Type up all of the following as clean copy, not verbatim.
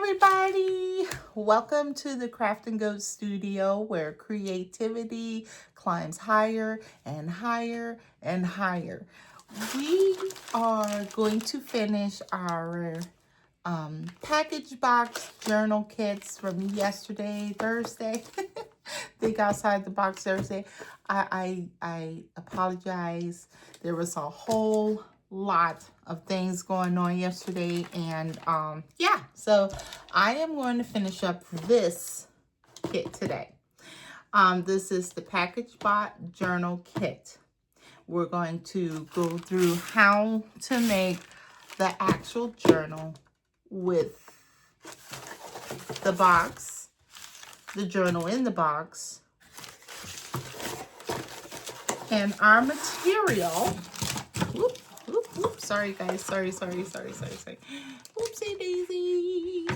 everybody. Welcome to the Craft and Go studio where creativity climbs higher and higher and higher. We are going to finish our package box journal kits from yesterday, Thursday. Think outside the box Thursday. I apologize. There was a whole lot of things going on yesterday, and yeah, so I am going to finish up this kit today. This is the Package Bot Journal Kit. We're going to go through how to make the actual journal with the box, the journal in the box, and our material. Whoop, whoop, whoop. Sorry, guys. Sorry. Oopsie daisy.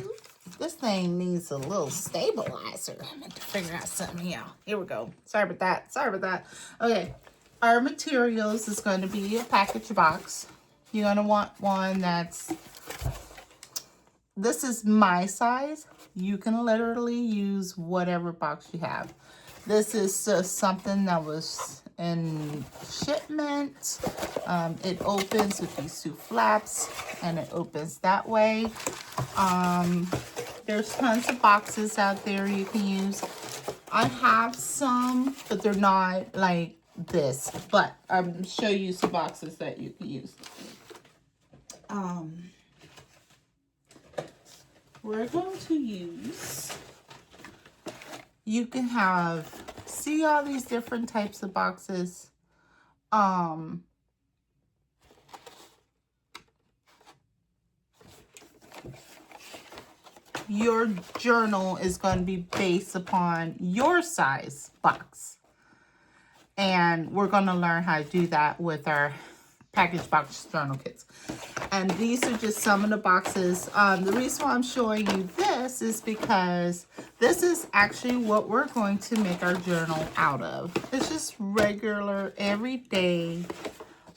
This thing needs a little stabilizer. I'm going to figure out something here. Here we go. Sorry about that. Okay. Our materials is going to be a package box. You're going to want one that's, this is my size. You can literally use whatever box you have. This is just something that was in shipment. It opens with these two flaps and it opens that way. There's tons of boxes out there you can use. I have some, but they're not like this. But I'm going to show you some boxes that you can use. We're going to use, you can have, see all these different types of boxes. Your journal is going to be based upon your size box. And we're going to learn how to do that with our package box journal kits. And these are just some of the boxes. The reason why I'm showing you this is because this is actually what we're going to make our journal out of. It's just regular, everyday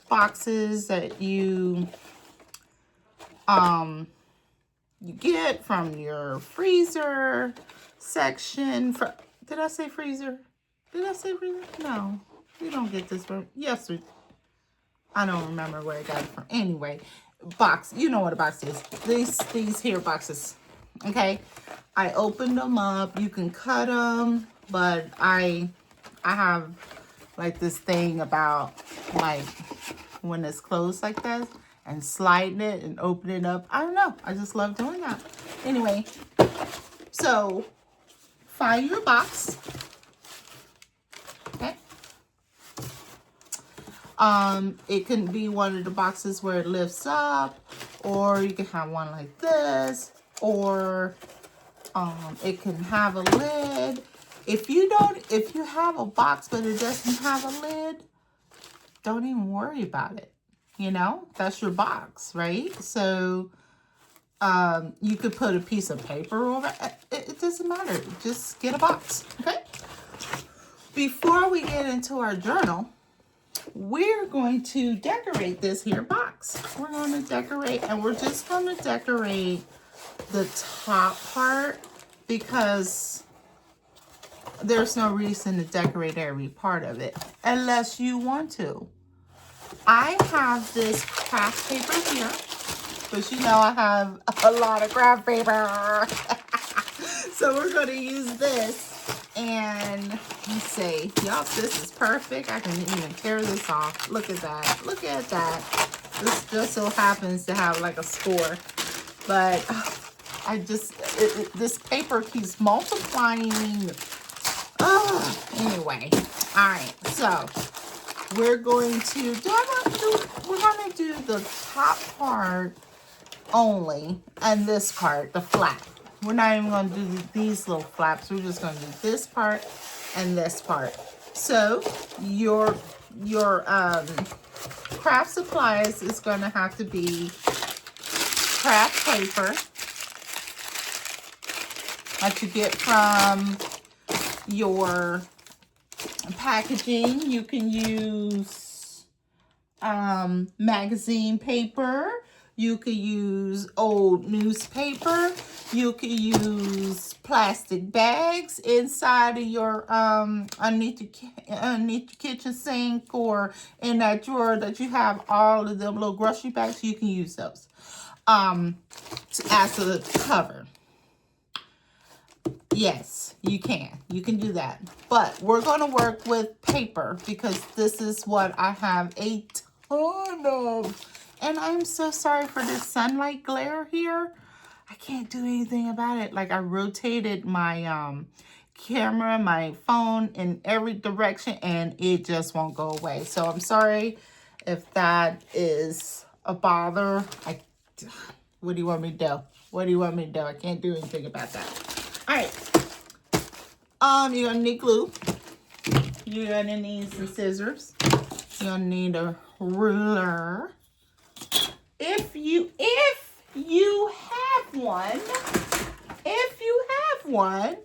boxes that you get from your freezer section. Did I say freezer? Did I say freezer? No, we don't get this from. Yes, I don't remember where I got it from. Anyway, box. You know what a box is. These here boxes. Okay, I opened them up. You can cut them, but I have like this thing about like when it's closed like that and sliding it and opening it up. I don't know. I just love doing that. Anyway, so find your box. Okay. It can be one of the boxes where it lifts up, or you can have one like this, or it can have a lid. If you have a box but it doesn't have a lid, don't even worry about it. You know, that's your box, right? So you could put a piece of paper over it. It doesn't matter. Just get a box, okay? Before we get into our journal, we're going to decorate this here box. We're going to decorate, and we're just going to decorate the top part because there's no reason to decorate every part of it unless you want to. I have this craft paper here because you know I have a lot of craft paper. So we're going to use this. And let's see, yup, this is perfect. I can even tear this off. Look at that. Look at that. This just so happens to have like a score. But I just, this paper keeps multiplying. Anyway, all right. So we're going to, we're going to do the top part only and this part, the flap. We're not even going to do these little flaps. We're just going to do this part and this part. So your craft supplies is going to have to be craft paper that you get from your packaging. You can use magazine paper. You could use old newspaper. You can use plastic bags inside of your underneath your kitchen sink, or in that drawer that you have all of them little grocery bags. You can use those as a cover. Yes, you can. You can do that. But we're going to work with paper because this is what I have a ton of. And I'm so sorry for this sunlight glare here. I can't do anything about it. Like, I rotated my camera, my phone in every direction, and it just won't go away. So I'm sorry if that is a bother. What do you want me to do? What do you want me to do? I can't do anything about that. All right. You're gonna need glue. You're gonna need some scissors. You're gonna need a ruler. If you have one,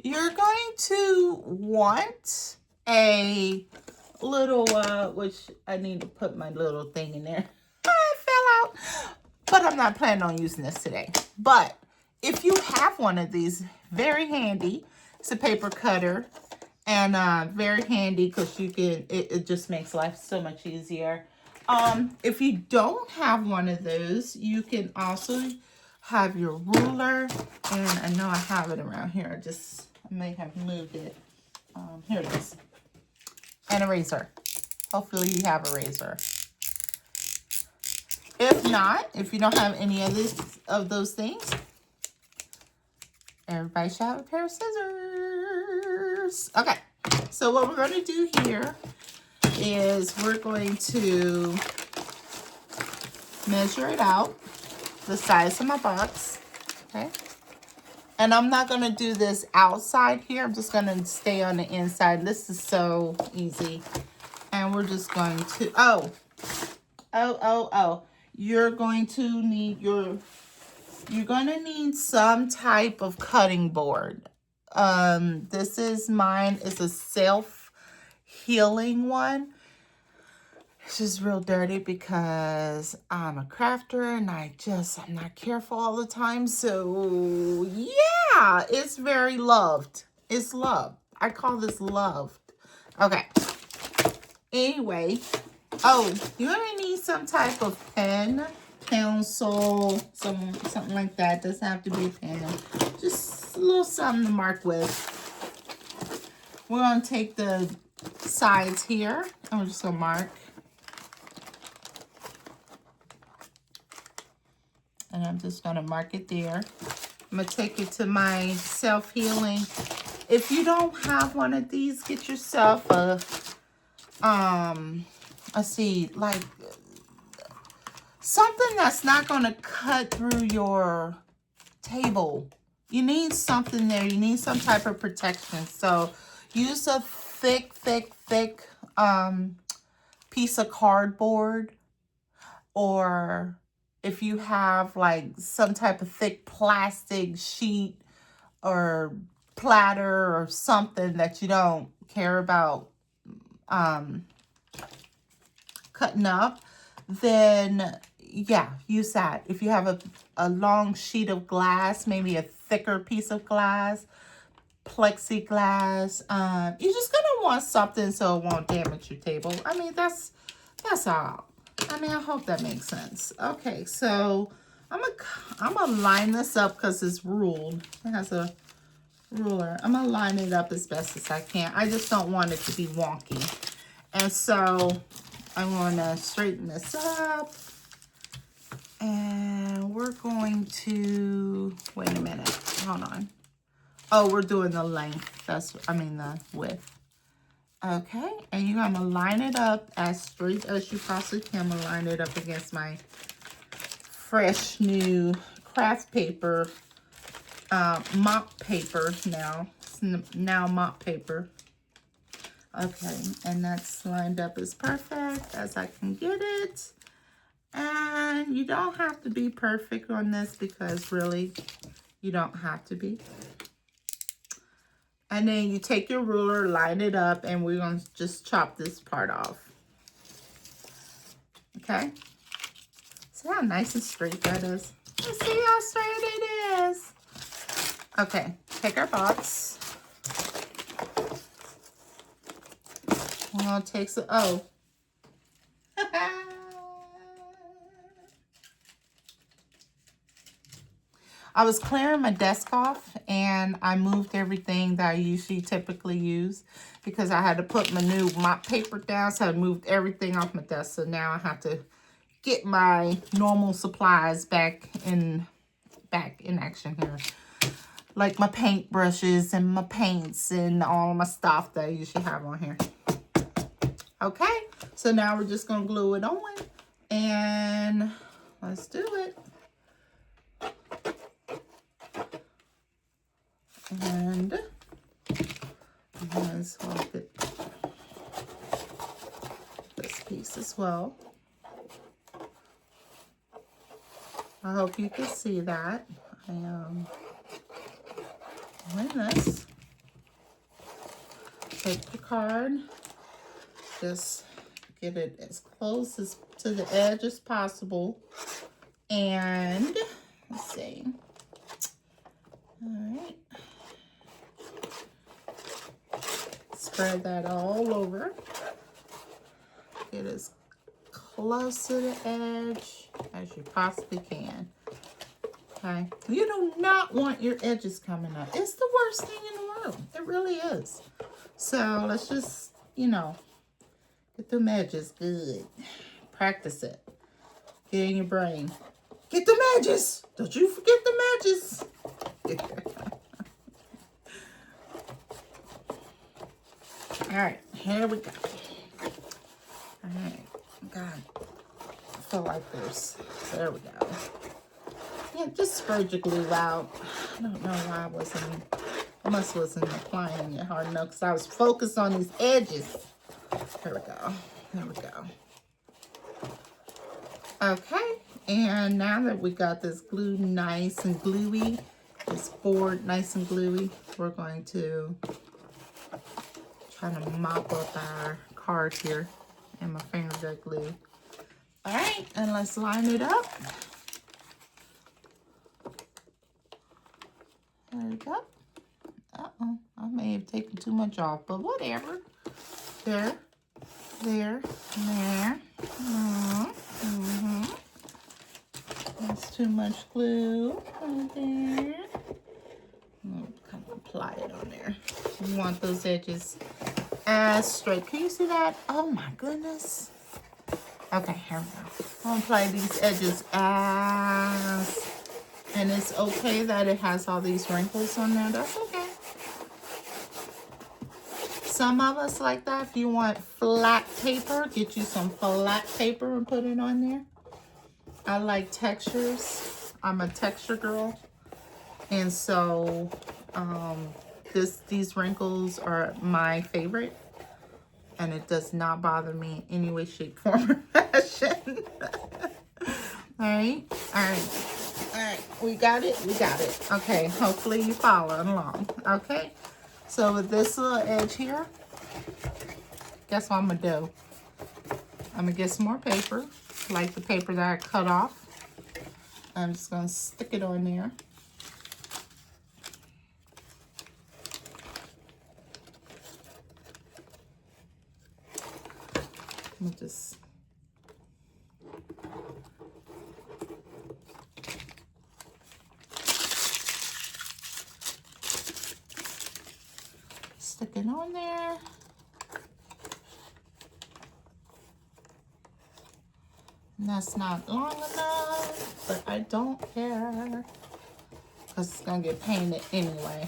you're going to want a little, which I need to put my little thing in there. I fell out, but I'm not planning on using this today. But if you have one of these, very handy. It's a paper cutter, and very handy because you can. It just makes life so much easier. If you don't have one of those, you can also have your ruler, and I know I have it around here. I may have moved it. Here it is, and a razor. Hopefully, you have a razor. If not, if you don't have any of those things, everybody should have a pair of scissors. Okay, so what we're going to do here is we're going to measure it out, the size of my box, okay? And I'm not going to do this outside here. I'm just going to stay on the inside. This is so easy. And we're just going to, you're going to need some type of cutting board. This is mine. It's a self-healing one. It's just real dirty because I'm a crafter and I'm not careful all the time. So yeah, it's very loved. It's loved. I call this loved. Okay. Anyway, you're gonna need some type of pen, pencil, something like that. Doesn't have to be a pen. Just a little something to mark with. We're gonna take the sides here. I'm just gonna mark. And I'm just gonna mark it there. I'm gonna take it to my self-healing. If you don't have one of these, get yourself a, let's see, like something that's not gonna cut through your table. You need something there. You need some type of protection. So use a thick piece of cardboard, or if you have like some type of thick plastic sheet or platter or something that you don't care about cutting up, then yeah, use that. If you have a long sheet of glass, maybe a thicker piece of glass, plexiglass, you're just gonna want something so it won't damage your table. I mean, that's all. I mean, I hope that makes sense. Okay, so I'm gonna line this up because it's ruled. It has a ruler. I'm gonna line it up as best as I can. I just don't want it to be wonky. And so I'm gonna straighten this up. And we're going to, wait a minute, hold on. Oh, we're doing the length. The width. Okay, and you're gonna line it up as straight as you possibly can. I'm gonna line it up against my fresh new craft paper, mop paper now. It's now mop paper. Okay, and that's lined up as perfect as I can get it. And you don't have to be perfect on this because really, you don't have to be. And then you take your ruler, line it up, and we're going to just chop this part off. Okay? See how nice and straight that is? You see how straight it is? Okay, take our box. We're gonna take some, oh. I was clearing my desk off and I moved everything that I usually typically use because I had to put my new mop paper down, so I moved everything off my desk. So now I have to get my normal supplies back in action here. Like my paint brushes and my paints and all my stuff that I usually have on here. Okay, so now we're just gonna glue it on and let's do it. And let's hold it this piece as well. I hope you can see that. I am doing this. Take the card, just get it as close as to the edge as possible. And let's see. All right. Spread that all over. Get as close to the edge as you possibly can. Okay. You do not want your edges coming up. It's the worst thing in the world. It really is. So let's just, you know, get them edges good. Practice it. Get in your brain. Get them edges. Don't you forget them edges. All right, here we go. All right, God, I feel like there we go. Yeah, just spread your glue out. I don't know why I wasn't applying it hard enough because I was focused on these edges. Here we go, there we go. Okay, and now that we got this glue nice and gluey, this board nice and gluey, we're going to try to mop up our card here and my finger got glue. All right, and let's line it up. There we go. Uh-oh, I may have taken too much off, but whatever. There, there, there. Mm-hmm. That's too much glue right there. Kind of apply it on there. You want those edges as straight. Can you see that? Oh my goodness. Okay, here we go. I'm gonna apply these edges as, and it's okay that it has all these wrinkles on there. That's okay. Some of us like that. If you want flat paper, get you some flat paper and put it on there. I like textures. I'm a texture girl. And so these wrinkles are my favorite. And it does not bother me in any way, shape, form, or fashion. Alright? Alright. Alright. We got it? We got it. Okay. Hopefully you following along. Okay? So with this little edge here, guess what I'm going to do? I'm going to get some more paper, like the paper that I cut off. I'm just going to stick it on there. Let me just stick it on there. And that's not long enough, but I don't care because it's gonna get painted anyway.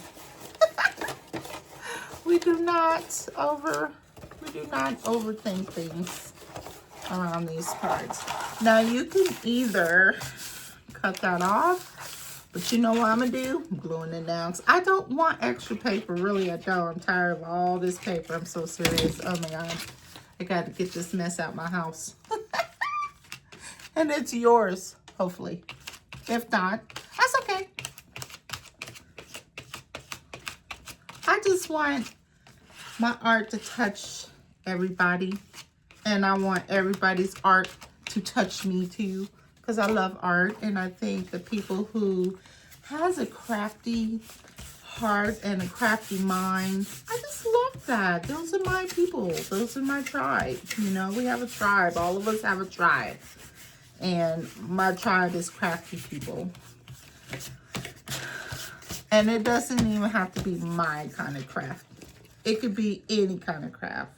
We do not overthink things around these cards. Now you can either cut that off, but you know what I'm gonna do? I'm gluing it down. I don't want extra paper, really I don't. I'm tired of all this paper. I'm so serious. Oh my God. I got to get this mess out my house. And it's yours, hopefully. If not, that's okay. I just want my art to touch everybody. And I want everybody's art to touch me too. Because I love art. And I think the people who has a crafty heart and a crafty mind. I just love that. Those are my people. Those are my tribe. You know, we have a tribe. All of us have a tribe. And my tribe is crafty people. And it doesn't even have to be my kind of craft. It could be any kind of craft.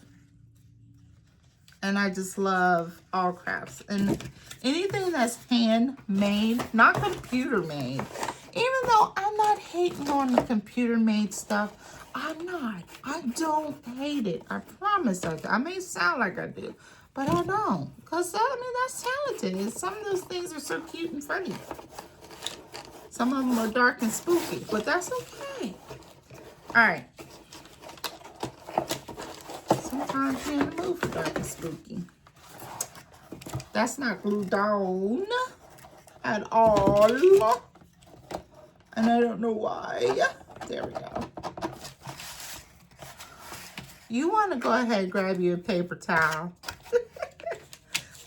And I just love all crafts. And anything that's handmade, not computer made. Even though I'm not hating on the computer made stuff, I'm not. I don't hate it. I promise I do. I may sound like I do, but I don't. Because, I mean, that's talented. Some of those things are so cute and funny. Some of them are dark and spooky, but that's okay. All right. Sometimes you're in the mood for dark and spooky. That's not glued down at all. And I don't know why. There we go. You want to go ahead and grab your paper towel.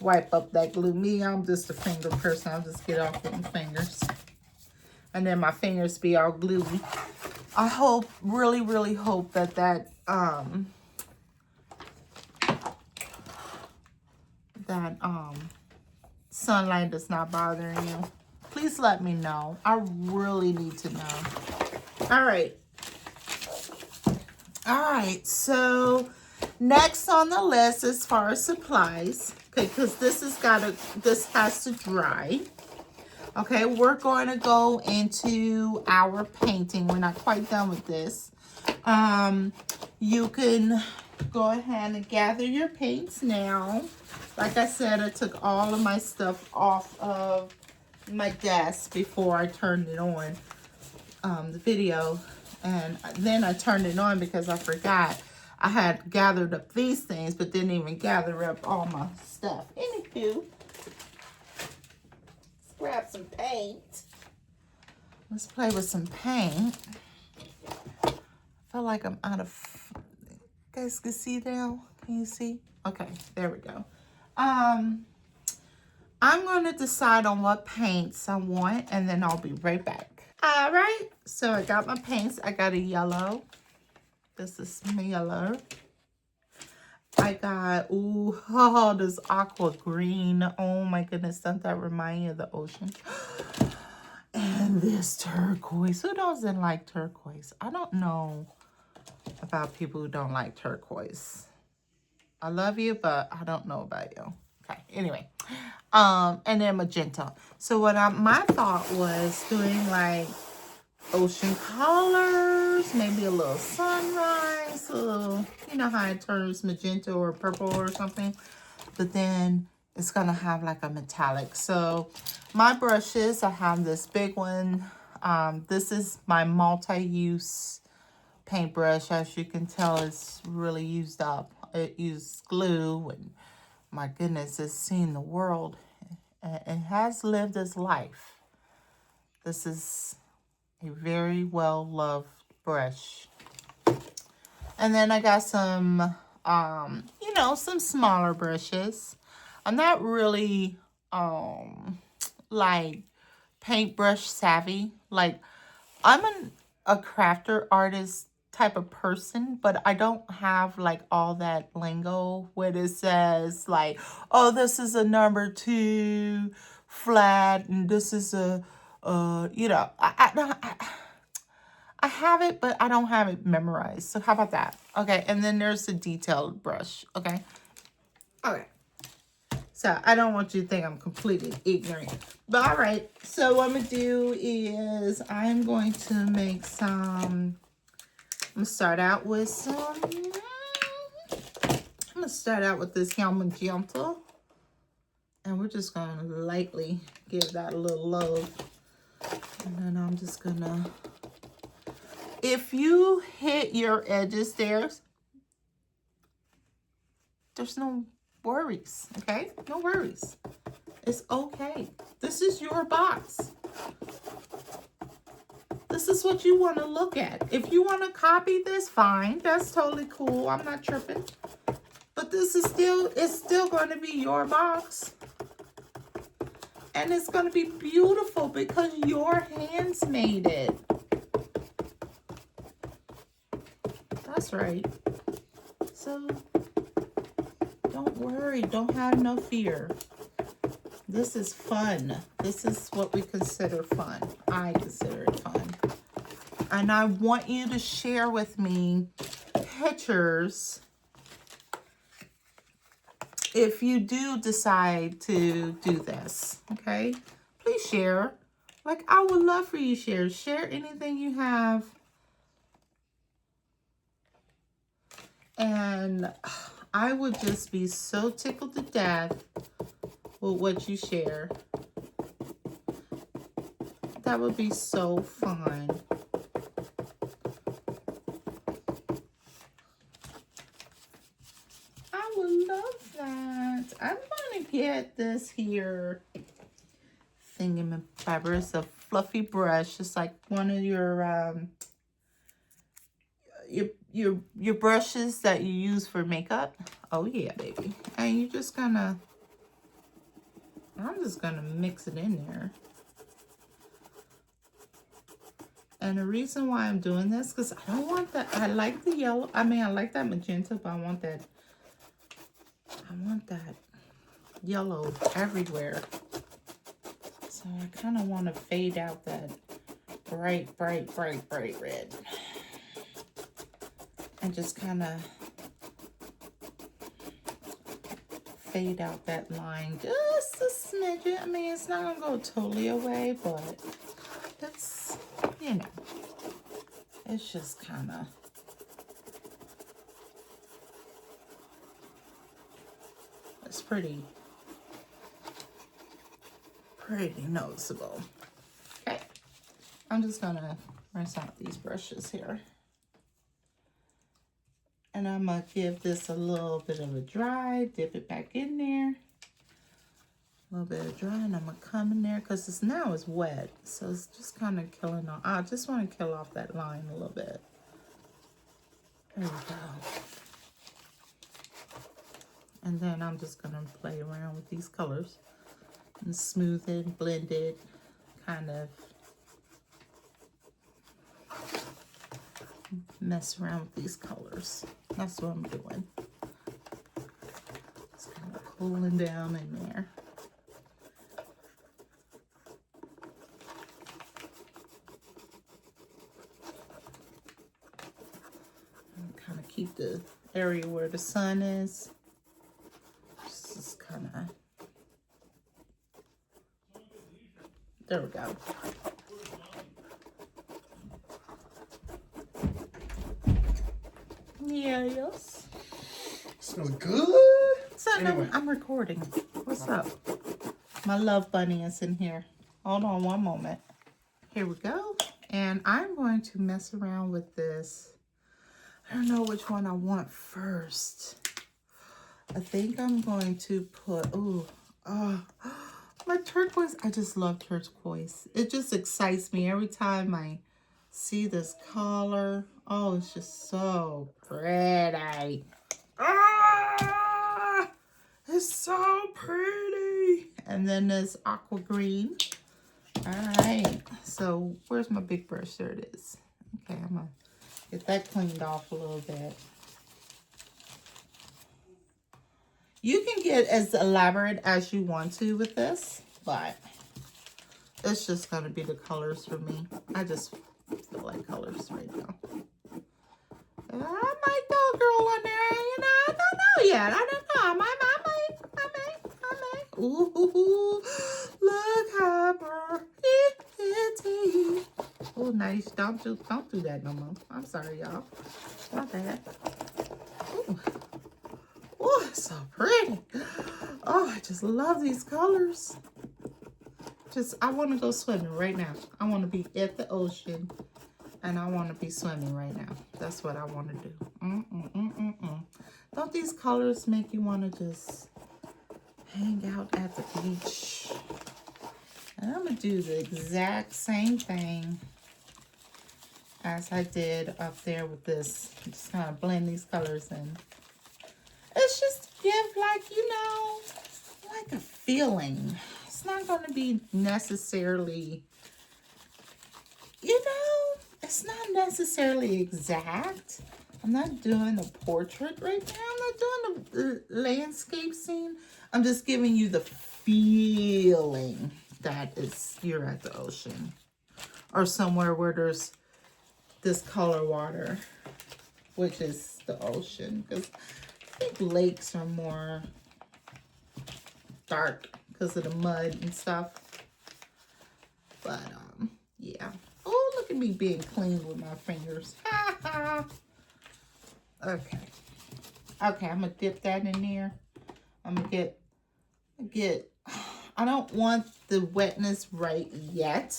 Wipe up that glue. Me, I'm just a finger person. I'll just get off with my fingers. And then my fingers be all gluey. I hope, really, really hope that sunlight is not bothering you. Please let me know. I really need to know. All right. All right. So next on the list as far as supplies, okay, because this has to dry. Okay, we're going to go into our painting. We're not quite done with this. You can go ahead and gather your paints now. Like I said, I took all of my stuff off of my desk before I turned it on, the video. And then I turned it on because I forgot. I had gathered up these things, but didn't even gather up all my stuff. Anywho. Grab some paint. Let's play with some paint. I feel like I'm out of... You guys can see now? Can you see? Okay, there we go. I'm going to decide on what paints I want, and then I'll be right back. All right, so I got my paints. I got a yellow. This is my yellow. I got, this aqua green. Oh my goodness, doesn't that remind you of the ocean? And this turquoise. Who doesn't like turquoise? I don't know about people who don't like turquoise. I love you, but I don't know about you. Okay, anyway. And then magenta. So what my thought was doing like ocean colors, maybe a little sunrise, a little, you know how it turns magenta or purple or something, but then it's gonna have like a metallic. So my brushes, I have this big one. This is my multi-use paintbrush. As you can tell, it's really used up. It used glue, and my goodness, it's seen the world. It has lived its life. This is a very well-loved brush. And then I got some, you know, some smaller brushes. I'm not really, like, paintbrush savvy. Like, I'm a crafter artist type of person, but I don't have, like, all that lingo where it says, like, oh, this is a number 2 flat, and this is a, you know, I have it, but I don't have it memorized. So how about that? Okay, and then there's the detailed brush, okay? Okay. So I don't want you to think I'm completely ignorant. But all right, so what I'm going to do is I'm going to make some, I'm going to start out with some, I'm going to start out with this magenta. And we're just going to lightly give that a little love. And then I'm just going to, if you hit your edges there's no worries, okay? No worries. It's okay. This is your box. This is what you want to look at. If you want to copy this, fine. That's totally cool. I'm not tripping. But this is still, it's still going to be your box. And it's going to be beautiful because your hands made it. That's right. So don't worry. Don't have no fear. This is fun. This is what we consider fun. I consider it fun. And I want you to share with me pictures if you do decide to do this, okay? Please share. Like, I would love for you to share. Share anything you have. And I would just be so tickled to death with what you share. That would be so fun. I would love that. I'm going to get this here thingamabobber. It's a fluffy brush. It's like one of your brushes that you use for makeup. Oh yeah, baby. And you just gonna, I'm just gonna mix it in there. And the reason why I'm doing this, because I don't want that, I like the yellow, I mean, I like that magenta, but I want that yellow everywhere. So I kind of want to fade out that bright red. And just kind of fade out that line just a smidget. I mean, it's not going to go totally away, but it's, you know, it's just kind of, it's pretty noticeable. Okay, I'm just going to rinse out these brushes here. And I'm going to give this a little bit of a dry, dip it back in there. A little bit of dry, and I'm going to come in there because it's now it's wet. So it's just kind of killing off. I just want to kill off that line a little bit. There we go. And then I'm just going to play around with these colors and smooth it, blend it, kind of mess around with these colors. That's what I'm doing. Just kind of cooling down in there. And kind of keep the area where the sun is. Just kind of. There we go. Yeah, yes. Smells good. So anyway. I'm recording. What's up? My love bunny is in here. Hold on one moment. Here we go. And I'm going to mess around with this. I don't know which one I want first. I think I'm going to put, my turquoise. I just love turquoise. It just excites me every time I see this color. Oh, it's just so pretty. Ah, it's so pretty. And then there's aqua green. All right. So where's my big brush? There it is. Okay, I'm gonna get that cleaned off a little bit. You can get as elaborate as you want to with this, but it's just gonna be the colors for me. I just feel like colors right now. I might throw a girl on there, you know, I don't know yet. I don't know. I might. Ooh, look how pretty. Oh, nice. Don't do that no more. I'm sorry, y'all. Not bad. Ooh. Oh, it's so pretty. Oh, I just love these colors. I want to go swimming right now. I want to be at the ocean. And I want to be swimming right now. That's what I want to do. Don't these colors make you want to just hang out at the beach? And I'm going to do the exact same thing as I did up there with this. Just kind of blend these colors in. It's just to give, like, you know, like a feeling. It's not going to be necessarily, you know, it's not necessarily exact, I'm not doing a portrait right now. I'm not doing the landscape scene. I'm just giving you the feeling that you're at the ocean or somewhere where there's this color water, which is the ocean. Because I think lakes are more dark because of the mud and stuff. But, yeah. Oh, look at me being clean with my fingers. Okay. Okay, I'm going to dip that in there. I'm going to get, I don't want the wetness right yet.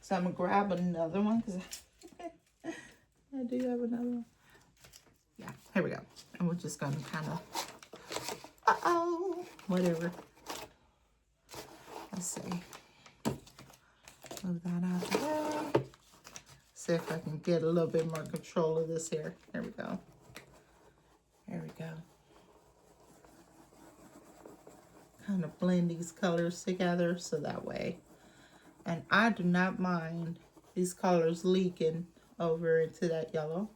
So I'm going to grab another one because I do have another one. Yeah, here we go. And we're just going to kind of, whatever. Let's see. Move that out of there. See if I can get a little bit more control of this here. There we go. There we go. Kind of blend these colors together so that way. And I do not mind these colors leaking over into that yellow.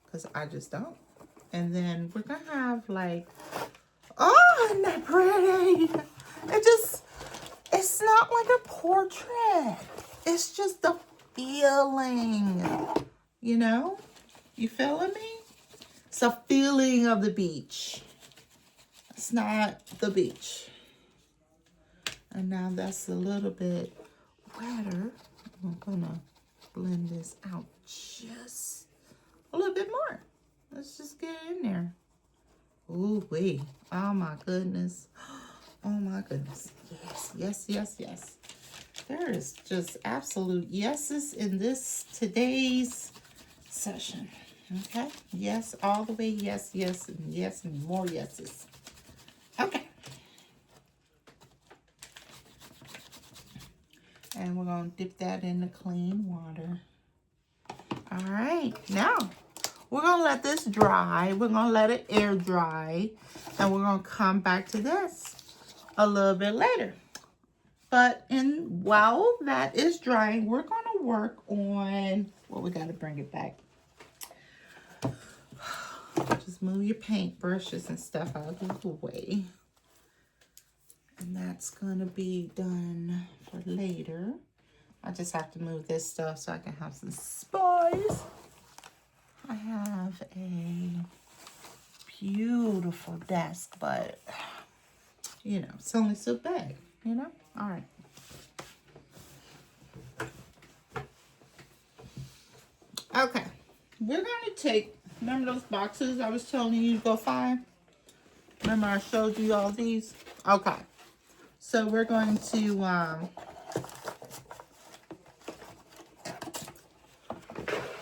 Because I just don't. And then we're going to have like, oh, isn't that pretty? It's not like a portrait. It's just the feeling, you know? You feeling me? It's a feeling of the beach. It's not the beach. And now that's a little bit wetter. I'm gonna blend this out just a little bit more. Let's just get it in there. Ooh wee. Oh my goodness. Oh my goodness. Yes, yes, yes, yes. There is just absolute yeses in today's session. Okay. Yes, all the way. Yes, yes, and yes, and more yeses. Okay. And we're going to dip that in the clean water. All right. Now, we're going to let this dry. We're going to let it air dry. And we're going to come back to this a little bit later. But while that is drying, we're going to work on, well, we got to bring it back. Just move your paint brushes and stuff out of the way. And that's going to be done for later. I just have to move this stuff so I can have some spice. I have a beautiful desk, but, you know, it's only so big, you know? All right. Okay. We're going to take, remember those boxes I was telling you to go find? Remember I showed you all these? Okay. So we're going to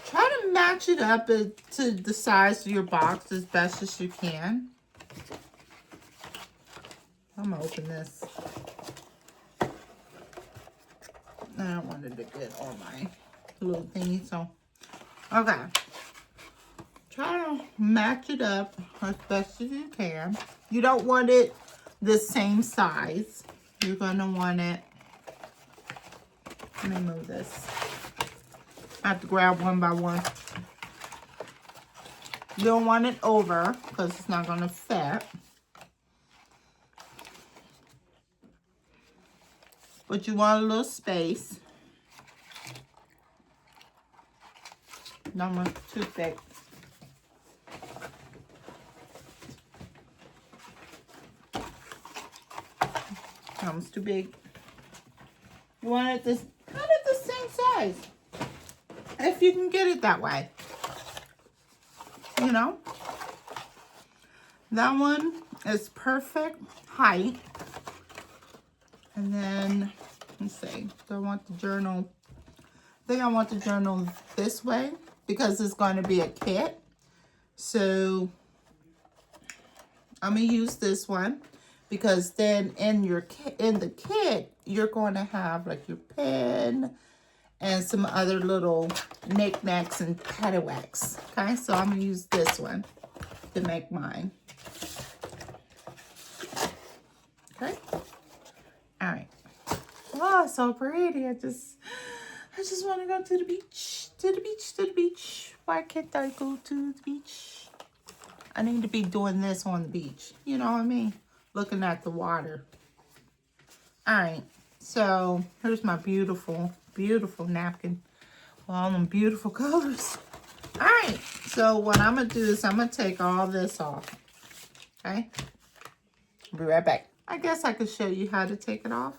try to match it up to the size of your box as best as you can. I'm going to open this. I don't want it to get on my little thingy, so. Okay. Try to match it up as best as you can. You don't want it the same size. You're going to want it. Let me move this. I have to grab one by one. You don't want it over because it's not going to fit. But you want a little space. Not much too thick. Almost too big. You want it this kind of the same size. If you can get it that way. You know? That one is perfect height. And then, let's see. Do I want the journal? I think I want the journal this way because it's going to be a kit. So, I'm going to use this one. Because then in the kit, you're going to have like your pen and some other little knickknacks and paddywhacks. Okay, so I'm going to use this one to make mine. Okay. All right. Oh, it's so pretty. I just want to go to the beach, to the beach, to the beach. Why can't I go to the beach? I need to be doing this on the beach. You know what I mean? Looking at the water. Alright, so here's my beautiful, beautiful napkin. With all them beautiful colors. Alright, so what I'm going to do is I'm going to take all this off. Okay? I'll be right back. I guess I could show you how to take it off.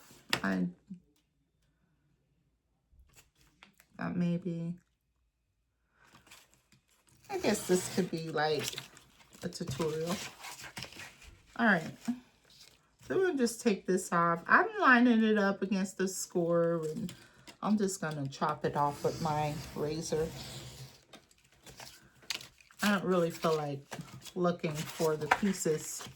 Maybe. I guess this could be like a tutorial. Alright. So we'll just take this off. I'm lining it up against the score and I'm just going to chop it off with my razor. I don't really feel like looking for the pieces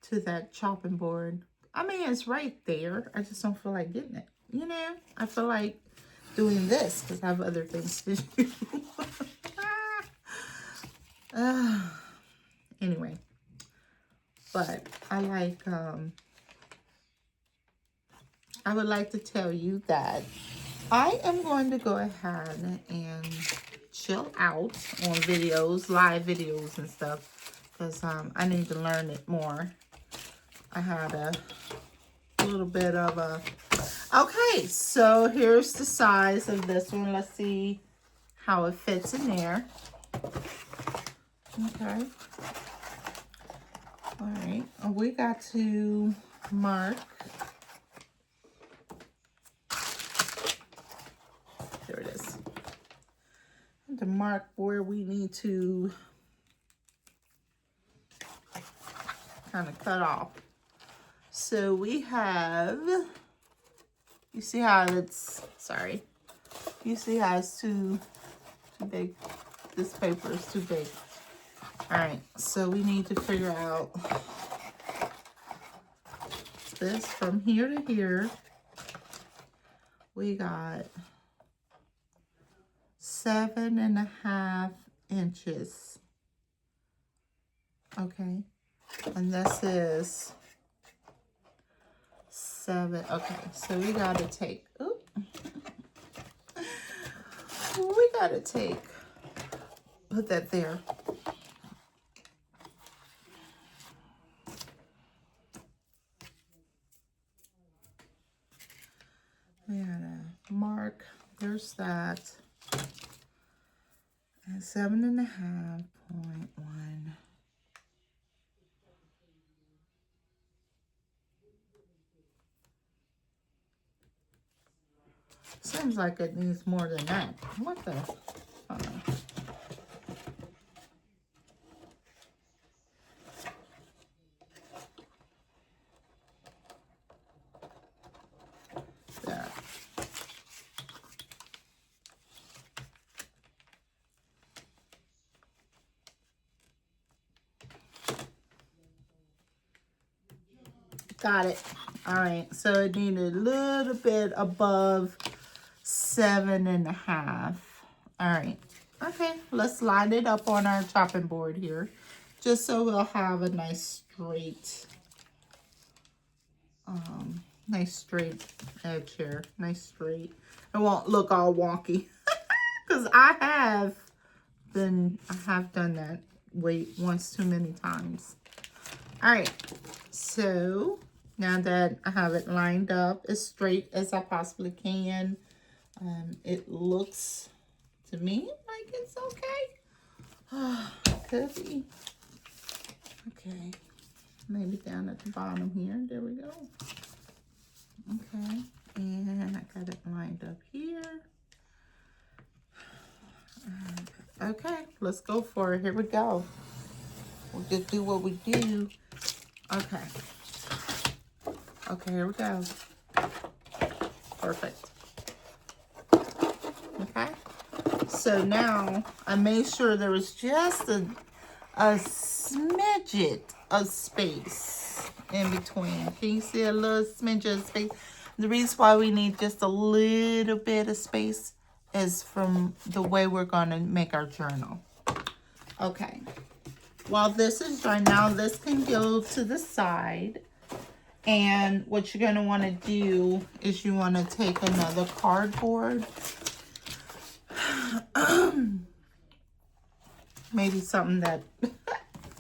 to that chopping board. I mean, it's right there. I just don't feel like getting it. You know, I feel like doing this because I have other things to do. Anyway, but I would like to tell you that I am going to go ahead and chill out on videos, live videos and stuff, because I need to learn it more. I had a little bit of a... Okay, so here's the size of this one. Let's see how it fits in there. Okay. All right. We got to mark. There it is. To mark where we need to kind of cut off. So we have, you see how it's, sorry, you see how it's too big. This paper is too big. All right, so we need to figure out this from here to here. We got 7.5 inches. Okay, and this is 7. Okay, so we got to take, put that there. We gotta mark, there's that. And 7.5.1. Seems like it needs more than that. What the? There. Got it. All right. So it needed a little bit above 7.5. All right. Okay. Let's line it up on our chopping board here, just so we'll have a nice straight edge here. Nice straight. It won't look all wonky because I have done that once too many times. All right. So now that I have it lined up as straight as I possibly can, it looks to me like it's okay. Could be. Okay. Maybe down at the bottom here. There we go. Okay. And I got it lined up here. Okay. Let's go for it. Here we go. We'll just do what we do. Okay. Okay, here we go. Perfect. Okay. So now I made sure there was just a smidget of space in between. Can you see a little smidget of space? The reason why we need just a little bit of space is from the way we're going to make our journal. Okay. While this is dry, now this can go to the side. And what you're going to want to do is you want to take another cardboard. maybe something that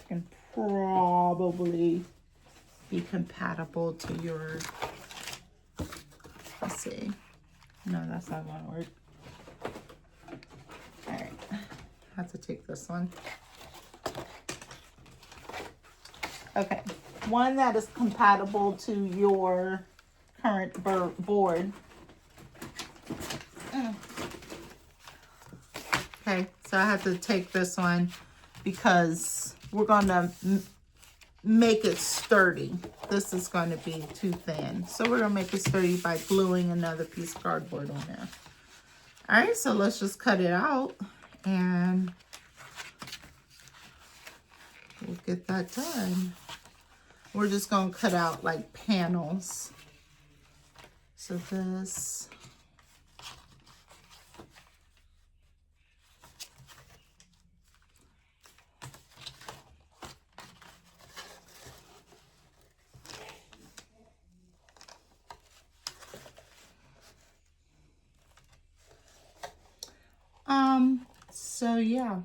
can probably be compatible to your, let's see. No, that's not gonna work. All right, I have to take this one. Okay, one that is compatible to your current board. Okay, so I have to take this one because we're gonna make it sturdy. This is going to be too thin. So we're gonna make it sturdy by gluing another piece of cardboard on there. All right, so let's just cut it out and we'll get that done. We're just gonna cut out like panels. So this. So yeah,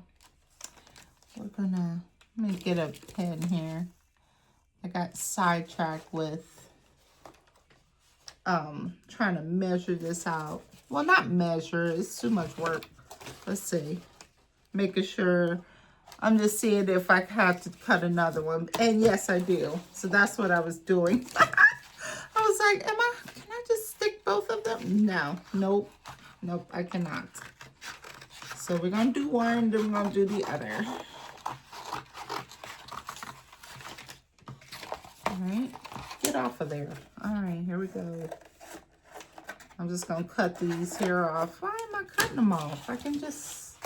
let me get a pen here. I got sidetracked with, trying to measure this out. Well, not measure, it's too much work. Let's see, making sure, I'm just seeing if I have to cut another one. And yes, I do. So that's what I was doing. I was like, can I just stick both of them? No, nope, I cannot. So we're gonna do one, then we're gonna do the other. All right, get off of there. All right, here we go. I'm just gonna cut these here off. Why am I cutting them off? I can just,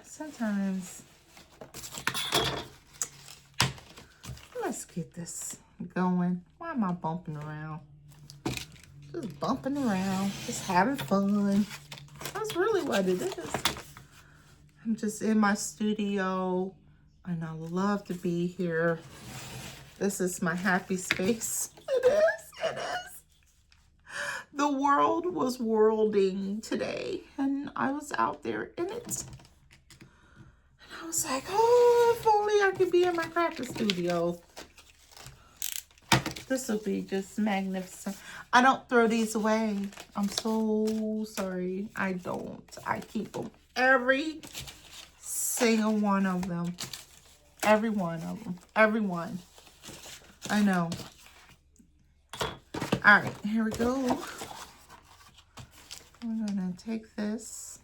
sometimes. Let's get this going. Why am I bumping around? Just bumping around, just having fun. That's really what it is. I'm just in my studio and I love to be here. This is my happy space. It is. The world was worlding today and I was out there in it. And I was like, oh, if only I could be in my crafting studio. This will be just magnificent. I don't throw these away. I'm so sorry. I don't. I keep them. Every single one of them. Every one of them. Every one. I know. All right, here we go. We're going to take this.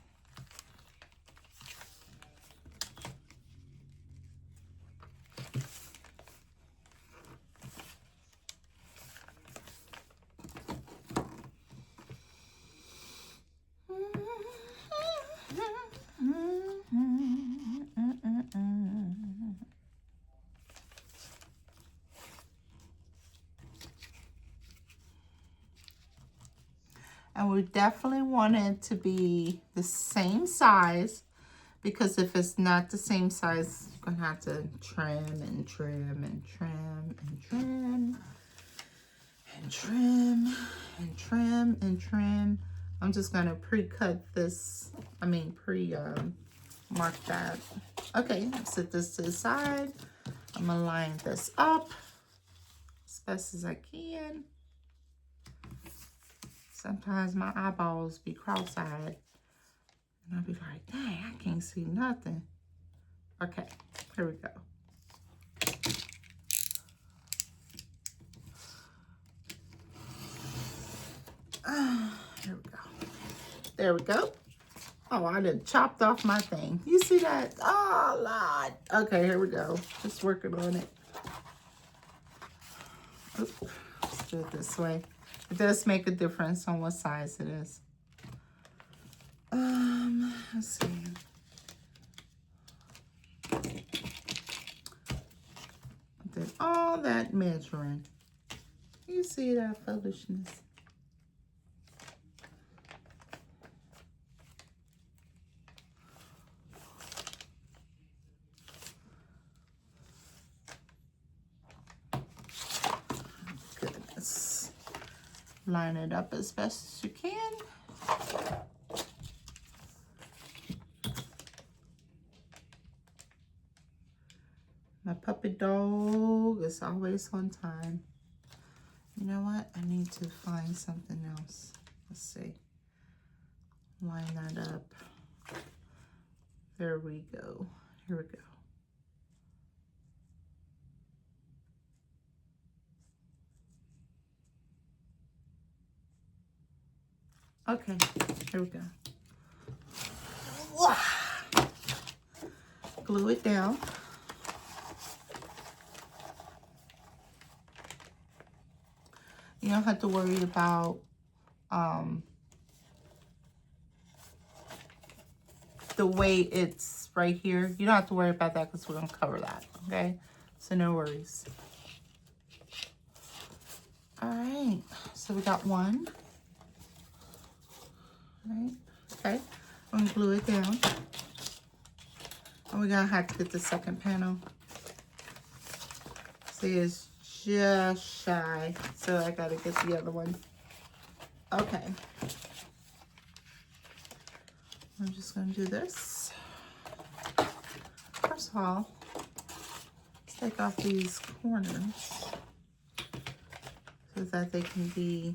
And we definitely want it to be the same size, because if it's not the same size, you're gonna have to trim and trim and trim and trim and trim and trim and trim. I'm just gonna pre-cut this, mark that. Okay, set this to the side. I'm gonna line this up as best as I can. Sometimes my eyeballs be cross-eyed. And I'll be like, dang, I can't see nothing. Okay, here we go. Here we go. There we go. Oh, I done chopped off my thing. You see that? Oh, Lord. Okay, here we go. Just working on it. Oop. Let's do it this way. It does make a difference on what size it is. Let's see. I did all that measuring. You see that foolishness? Goodness. Line it up as best as you can. My puppy dog is always on time. You know what? I need to find something else. Let's see. Line that up. There we go. Here we go. Okay, here we go. Glue it down. You don't have to worry about the way it's right here. You don't have to worry about that because we're going to cover that, okay? So no worries. All right, so we got one. All right, okay. I'm going to glue it down. And we're going to have to get the second panel. See, it's just shy, so I got to get the other one. Okay. I'm just going to do this. First of all, let's take off these corners so that they can be...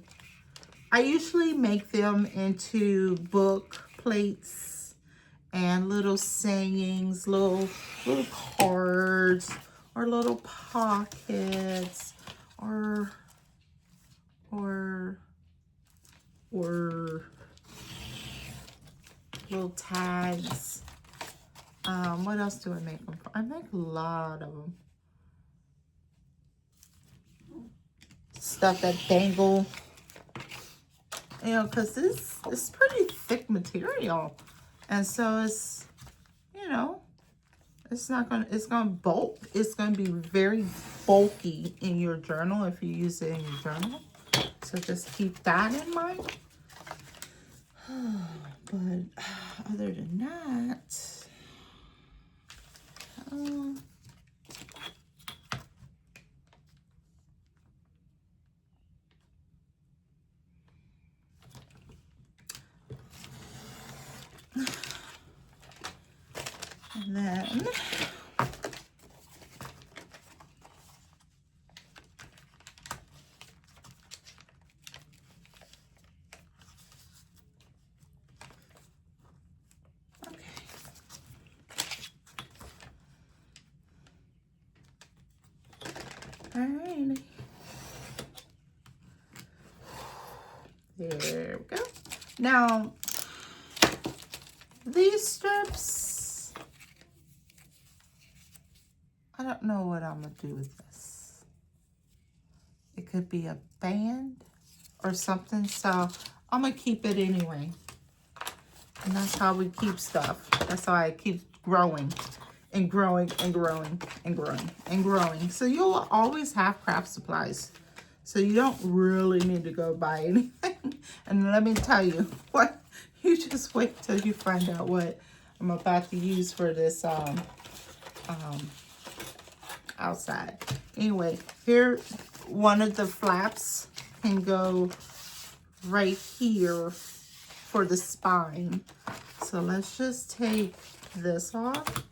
I usually make them into book plates and little sayings, little cards, or little pockets, or little tags. What else do I make them for? I make a lot of them. Stuff that dangle. You know, because this is pretty thick material. And so it's, you know, it's gonna bulk. It's gonna be very bulky in your journal if you use it in your journal. So just keep that in mind. But other than that, and then alrighty. There we go. Now, these strips, I don't know what I'm gonna do with this. It could be a band or something, so I'm gonna keep it anyway. And that's how we keep stuff. That's how I keep growing and growing and growing and growing and growing. So you'll always have craft supplies. So you don't really need to go buy anything. And let me tell you what, you just wait till you find out what I'm about to use for this outside. Anyway, here, one of the flaps can go right here for the spine. So let's just take this off.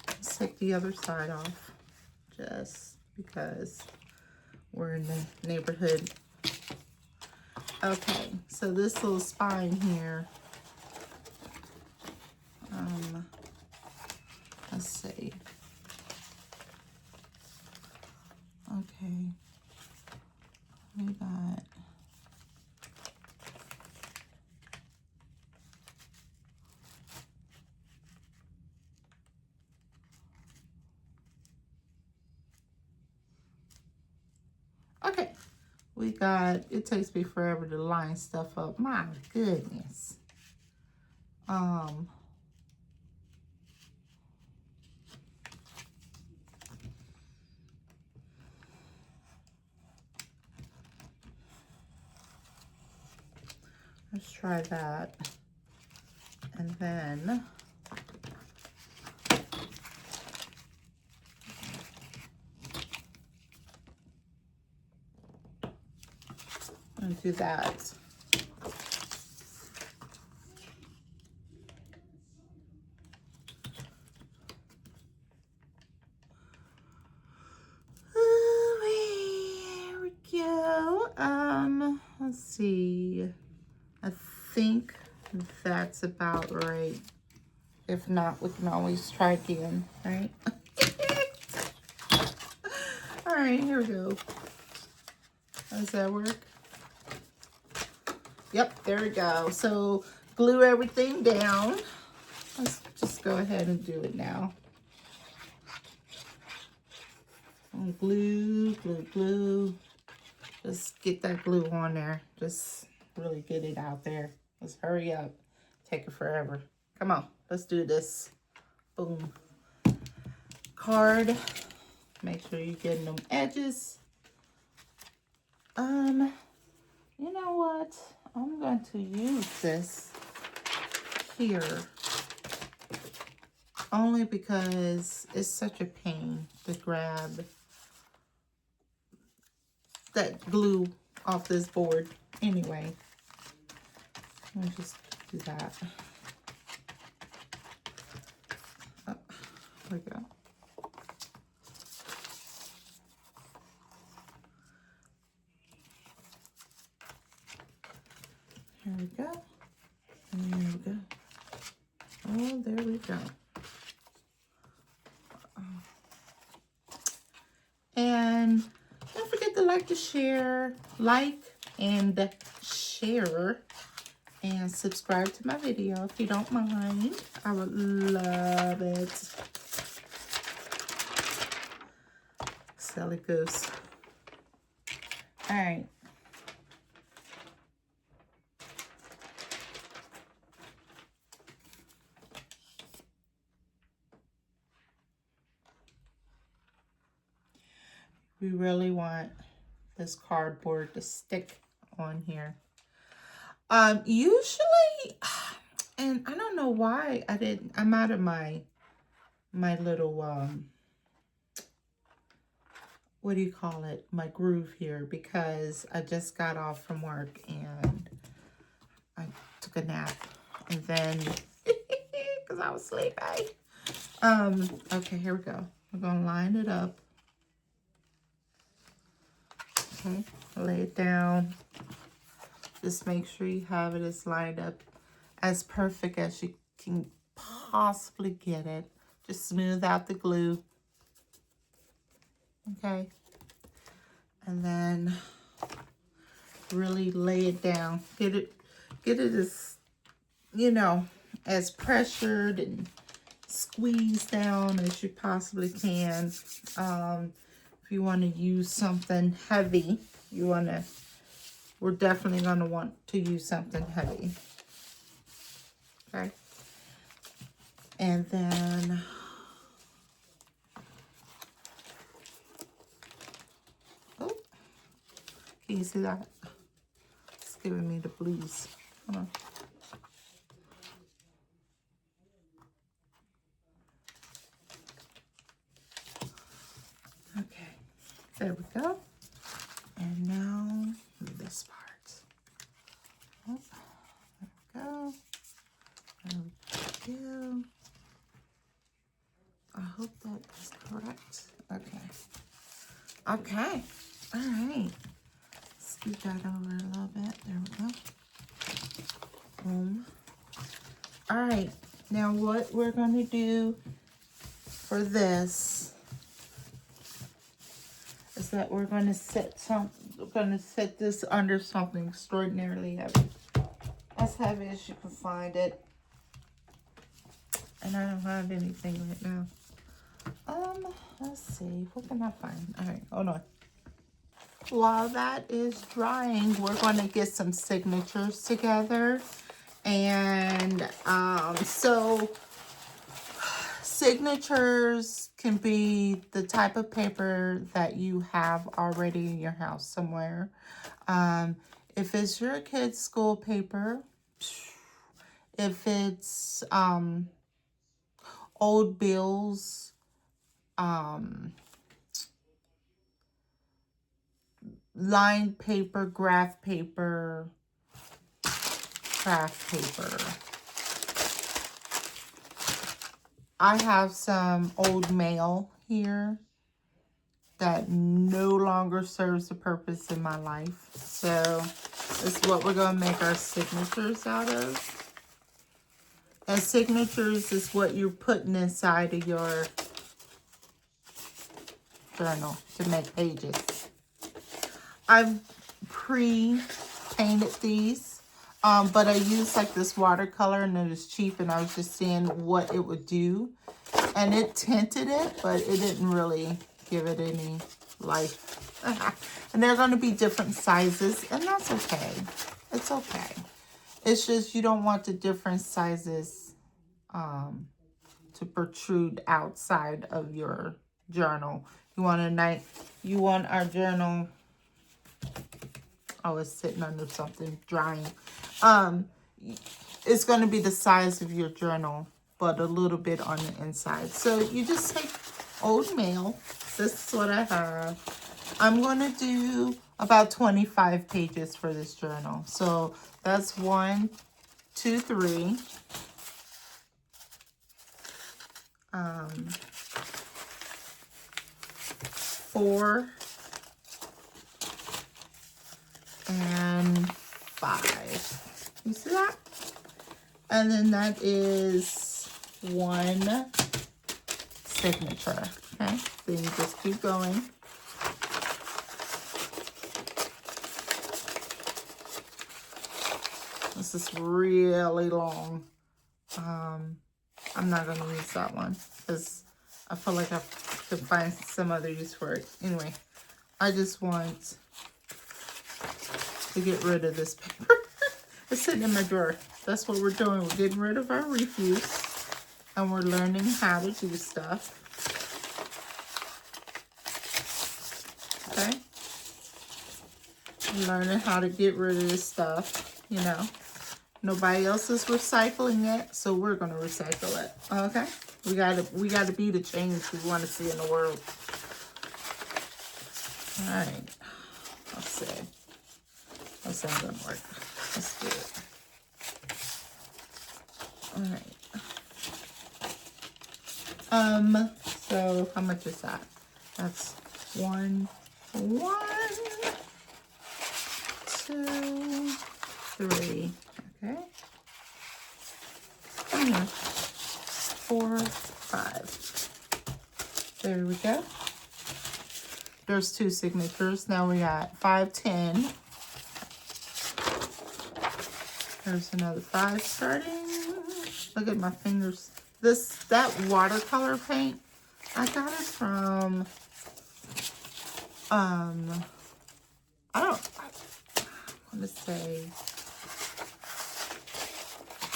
Let's take the other side off, just because we're in the neighborhood. Okay, so this little spine here, let's see. Okay, we got it takes me forever to line stuff up. My goodness. Let's try that. And then I'm gonna do that. let's see. I think that's about right. If not, we can always try again, right? All right, here we go. Does that work? Yep, there we go. So glue everything down. Let's just go ahead and do it now. And glue, glue, glue. Just get that glue on there. Just really get it out there. Let's hurry up. Take it forever. Come on, let's do this. Boom. Card. Make sure you're getting them edges. You know what? I'm going to use this here. Only because it's such a pain to grab that glue off this board. Anyway, let me just do that. Oh, there we go. Here we go. And there we go. Oh, there we go. And don't forget to like and share, and subscribe to my video if you don't mind. I would love it. Silly goose. All right. We really want this cardboard to stick on here. Usually, and I don't know why I'm out of my little, what do you call it? My groove here, because I just got off from work and I took a nap, and then, because I was sleepy. Okay, here we go. We're gonna line it up. Okay, lay it down. Just make sure you have it as lined up as perfect as you can possibly get it. Just smooth out the glue. Okay. And then really lay it down. Get it as, you know, as pressured and squeezed down as you possibly can. If you want to use something heavy, we're definitely going to want to use something heavy. Okay. And then oh, can you see that? It's giving me the blues. Hold on. Okay, there we go. And now this part. Oh, there we go. There we go. I hope that is correct. Okay. Okay. All right. Scoot that over a little bit. There we go. Boom. All right. Now what we're going to do for this is that we're going to set this under something extraordinarily heavy. As heavy as you can find it. And I don't have anything right now. Let's see. What can I find? All right, hold on. While that is drying, we're going to get some signatures together. And so signatures can be the type of paper that you have already in your house somewhere. If it's your kid's school paper, if it's old bills, lined paper, graph paper, craft paper. I have some old mail here that no longer serves a purpose in my life. So is what we're going to make our signatures out of. And signatures is what you're putting inside of your journal to make pages. I've pre-painted these, but I used like this watercolor and it was cheap and I was just seeing what it would do. And it tinted it, but it didn't really give it any life. And they're going to be different sizes, and that's okay. It's okay. It's just you don't want the different sizes to protrude outside of your journal. You want our journal. Oh, it's sitting under something drying. It's going to be the size of your journal, but a little bit on the inside. So you just take old mail. This is what I have. I'm going to do about 25 pages for this journal. So that's 1, 2, 3. 4 and 5. You see that? And then that is 1 signature. Okay, then you just keep going. This is really long. I'm not going to use that one because I feel like I could find some other use for it. Anyway, I just want to get rid of this paper. It's sitting in my drawer. That's what we're doing. We're getting rid of our refuse and we're learning how to do stuff. Okay? Learning how to get rid of this stuff, you know. Nobody else is recycling it, so we're gonna recycle it. Okay? We gotta be the change we want to see in the world. All right. Let's see. This ain't gonna work. Let's do it. All right. So how much is that? That's 1, 2, 3. Okay. 4, 5. There we go. There's 2 signatures. Now we got 5, 10. There's another 5 starting. Look at my fingers. That watercolor paint, I got it from I want to say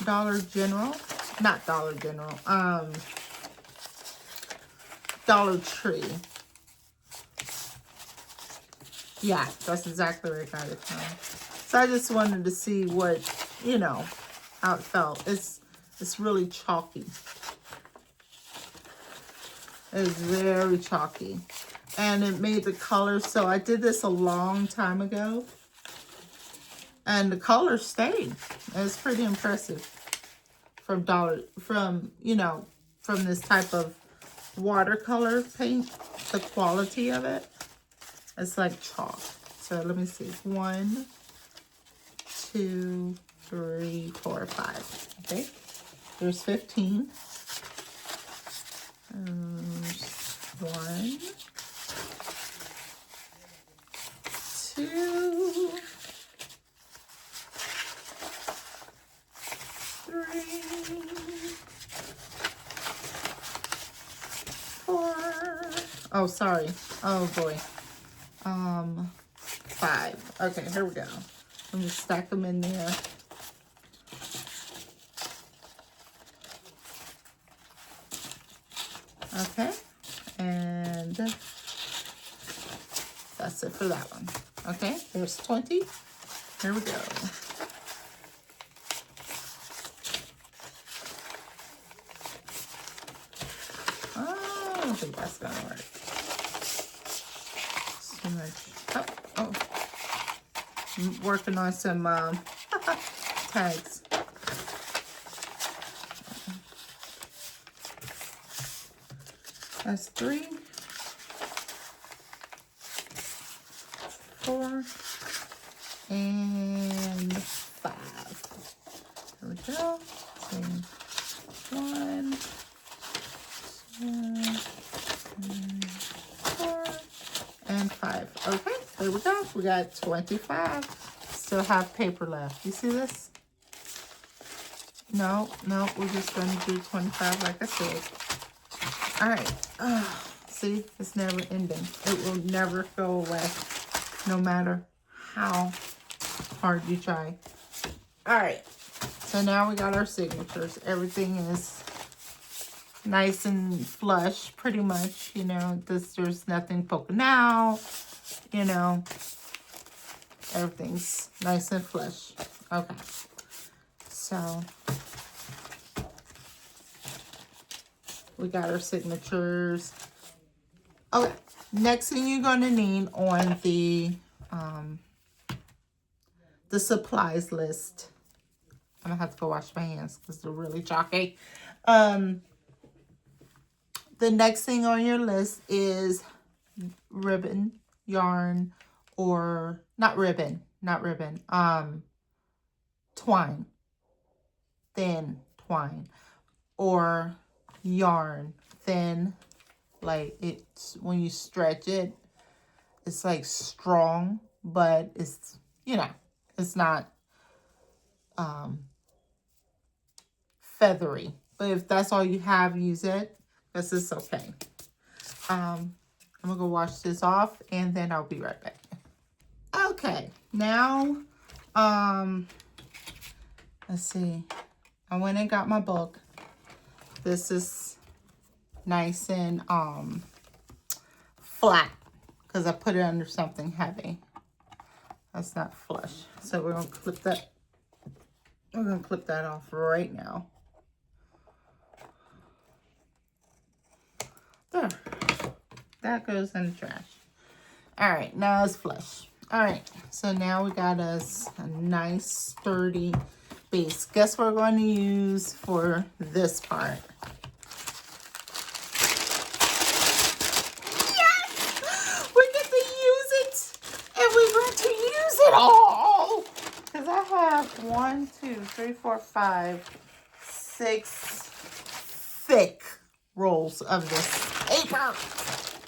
Dollar General. Not Dollar General. Dollar Tree. Yeah, that's exactly where I got it from. So I just wanted to see what, you know, how it felt. It's really chalky. It's very chalky. And it made the color, so I did this a long time ago. And the color stayed. It's pretty impressive from this type of watercolor paint. The quality of it, it's like chalk. So let me see. 1, 2, 3, 4, 5. Okay. There's 15. There's 1, 2, 3, 4. Oh, sorry. Oh boy. 5. Okay, here we go. Let me stack them in there. Okay, and that's it for that one. Okay, there's 20. Here we go. Oh, I don't think that's gonna work. Too much. Oh. I'm working on some tags. That's 3, 4, and We got 25. Still have paper left. You see this? No, we're just going to do 25 like I said. All right. See, it's never ending. It will never go away, no matter how hard you try. All right. So now we got our signatures. Everything is nice and flush, pretty much. You know, there's nothing poking out. You know, everything's nice and flush. Okay. So we got our signatures. Okay. Next thing you're going to need on the supplies list. I'm gonna have to go wash my hands because they're really chalky. The next thing on your list is ribbon, yarn, or not ribbon, twine, thin twine, or yarn, thin, like it's when you stretch it, it's like strong, but it's, you know, it's not feathery. But if that's all you have, use it. This is okay. I'm gonna go wash this off and then I'll be right back. Okay, now let's see. I went and got my book. This is nice and flat because I put it under something heavy. That's not flush. So we're gonna clip that. We're gonna clip that off right now. There. That goes in the trash. All right, now it's flush. All right, so now we got us a nice sturdy base. Guess what we're going to use for this part? Yes! We get to use it, and we're going to use it all. Because I have 1, 2, 3, 4, 5, 6 thick rolls of this paper.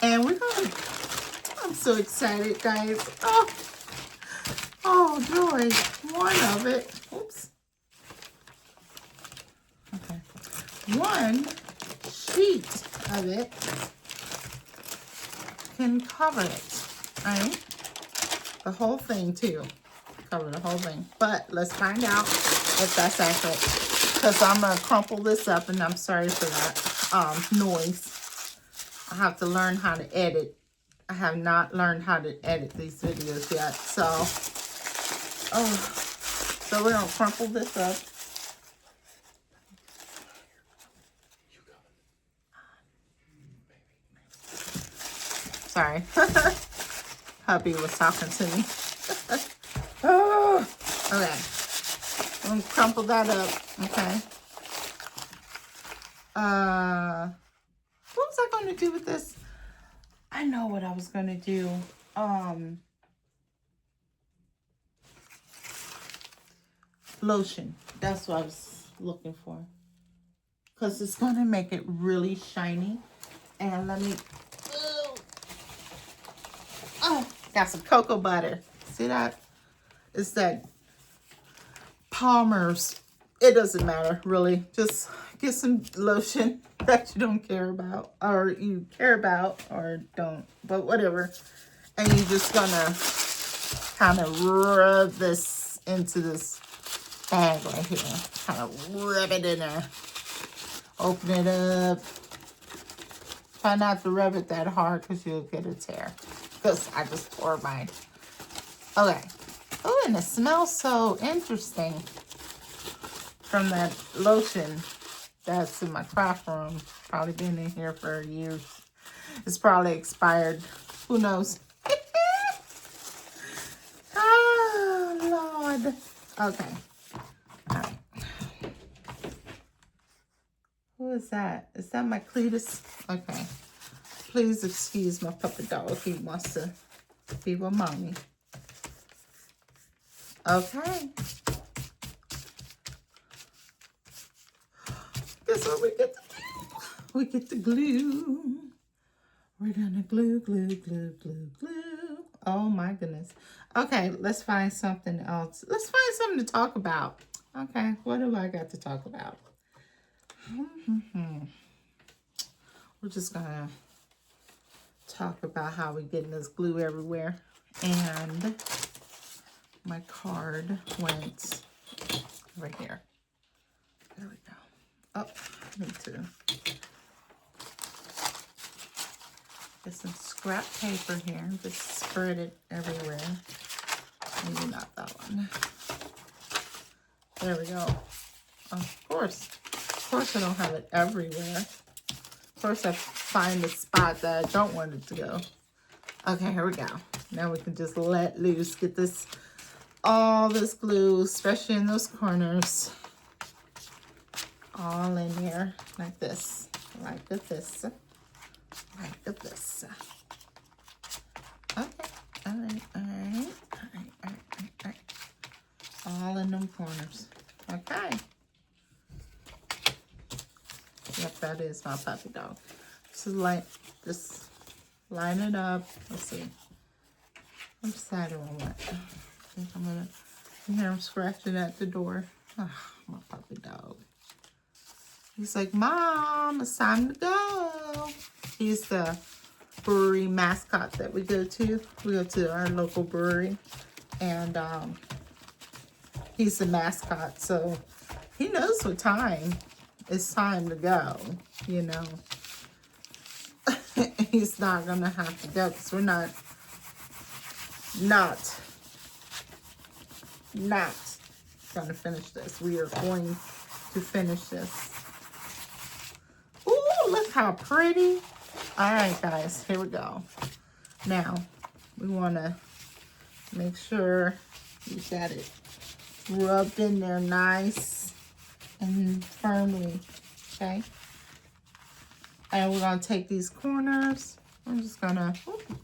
And we're going to, I'm so excited, guys. Oh, joy. One of it. Oops. Okay. One sheet of it can cover it, right? The whole thing, too. Cover the whole thing. But let's find out if that's accurate. Because I'm going to crumple this up, and I'm sorry for that noise. I have to learn how to edit. I have not learned how to edit these videos yet. So we're going to crumple this up. Sorry. Hubby was talking to me. Oh, okay. I'm going to crumple that up. Okay. What was I going to do with this? I know what I was going to do. Lotion. That's what I was looking for. Because it's going to make it really shiny. And let me... Oh, got some cocoa butter. See that? It's that Palmer's. It doesn't matter, really. Just get some lotion that you don't care about, or you care about, or don't, but whatever. And you're just gonna kind of rub this into this bag right here. Kind of rub it in there. Open it up. Try not to rub it that hard because you'll get a tear. Because I just poured mine. Okay. Oh, and it smells so interesting from that lotion that's in my craft room. Probably been in here for years. It's probably expired. Who knows? Oh, Lord. Okay. All right. Who is that? Is that my Cletus? Okay. Please excuse my puppy dog. He wants to be with mommy. Okay. Guess what we get to do? We get to glue. We're gonna glue, glue, glue, glue, glue. Oh my goodness. Okay, let's find something else. Let's find something to talk about. Okay, what do I got to talk about? We're just gonna talk about how we're getting this glue everywhere. And my card went right here. There we go. Oh, me too. Get some scrap paper here and just spread it everywhere. Maybe not that one. There we go. Of course I don't have it everywhere. Of course I find the spot that I don't want it to go. Okay, here we go. Now we can just let loose, get this, all this glue, especially in those corners, all in here like this, like this, like this. Okay, all right. All in them corners. Okay. Yep, that is my puppy dog. So just line it up. Let's see. Which side do I want? I think I'm gonna, you hear him scratching at the door. Oh, my puppy dog. He's like, Mom, it's time to go. He's the brewery mascot that we go to. We go to our local brewery, and he's the mascot, so he knows what time it's time to go, you know. He's not gonna have to go because we're not gonna finish this. We are going to finish this. Ooh, look how pretty. All right, guys, here we go. Now, we wanna make sure you got it rubbed in there nice and firmly, okay? And we're gonna take these corners. I'm just gonna,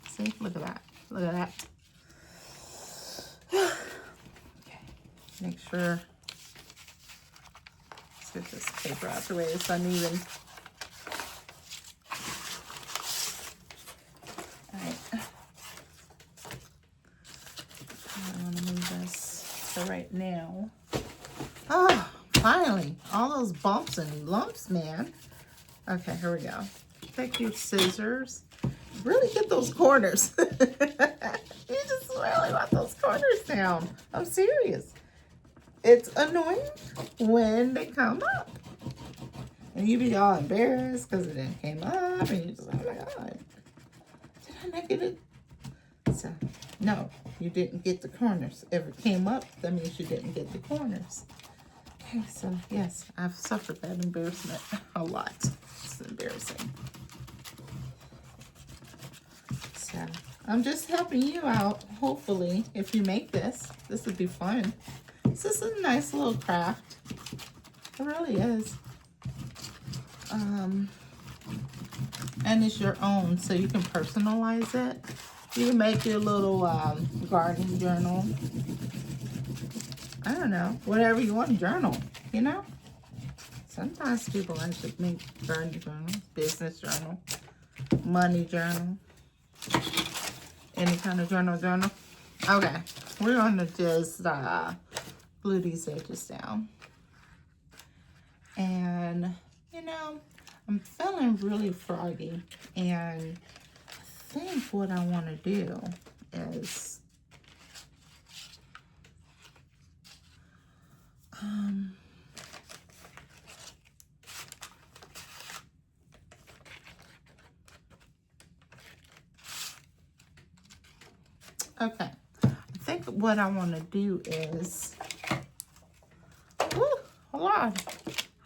see, look at that, look at that. Okay, make sure, let's get this paper out the way, it's uneven. All right, I wanna move this, so right now, oh, finally, all those bumps and lumps, man. Okay, here we go. Take your scissors. Really get those corners. You just really want those corners down. I'm serious. It's annoying when they come up. And you be all embarrassed because it didn't came up. And you just, oh my God. Did I not get it? So, no, you didn't get the corners. If it came up, that means you didn't get the corners. Okay, so yes, I've suffered that embarrassment a lot. It's embarrassing. So I'm just helping you out. Hopefully, if you make this would be fun. This is a nice little craft. It really is. And it's your own, so you can personalize it. You can make your little garden journal. I don't know, whatever you want to journal, you know? Sometimes people like to make garden journals, business journal, money journal, any kind of journal. Okay, we're gonna just glue these edges down. And, you know, I'm feeling really froggy, and I think what I want to do is okay, I think what I want to do is, ooh, hold on,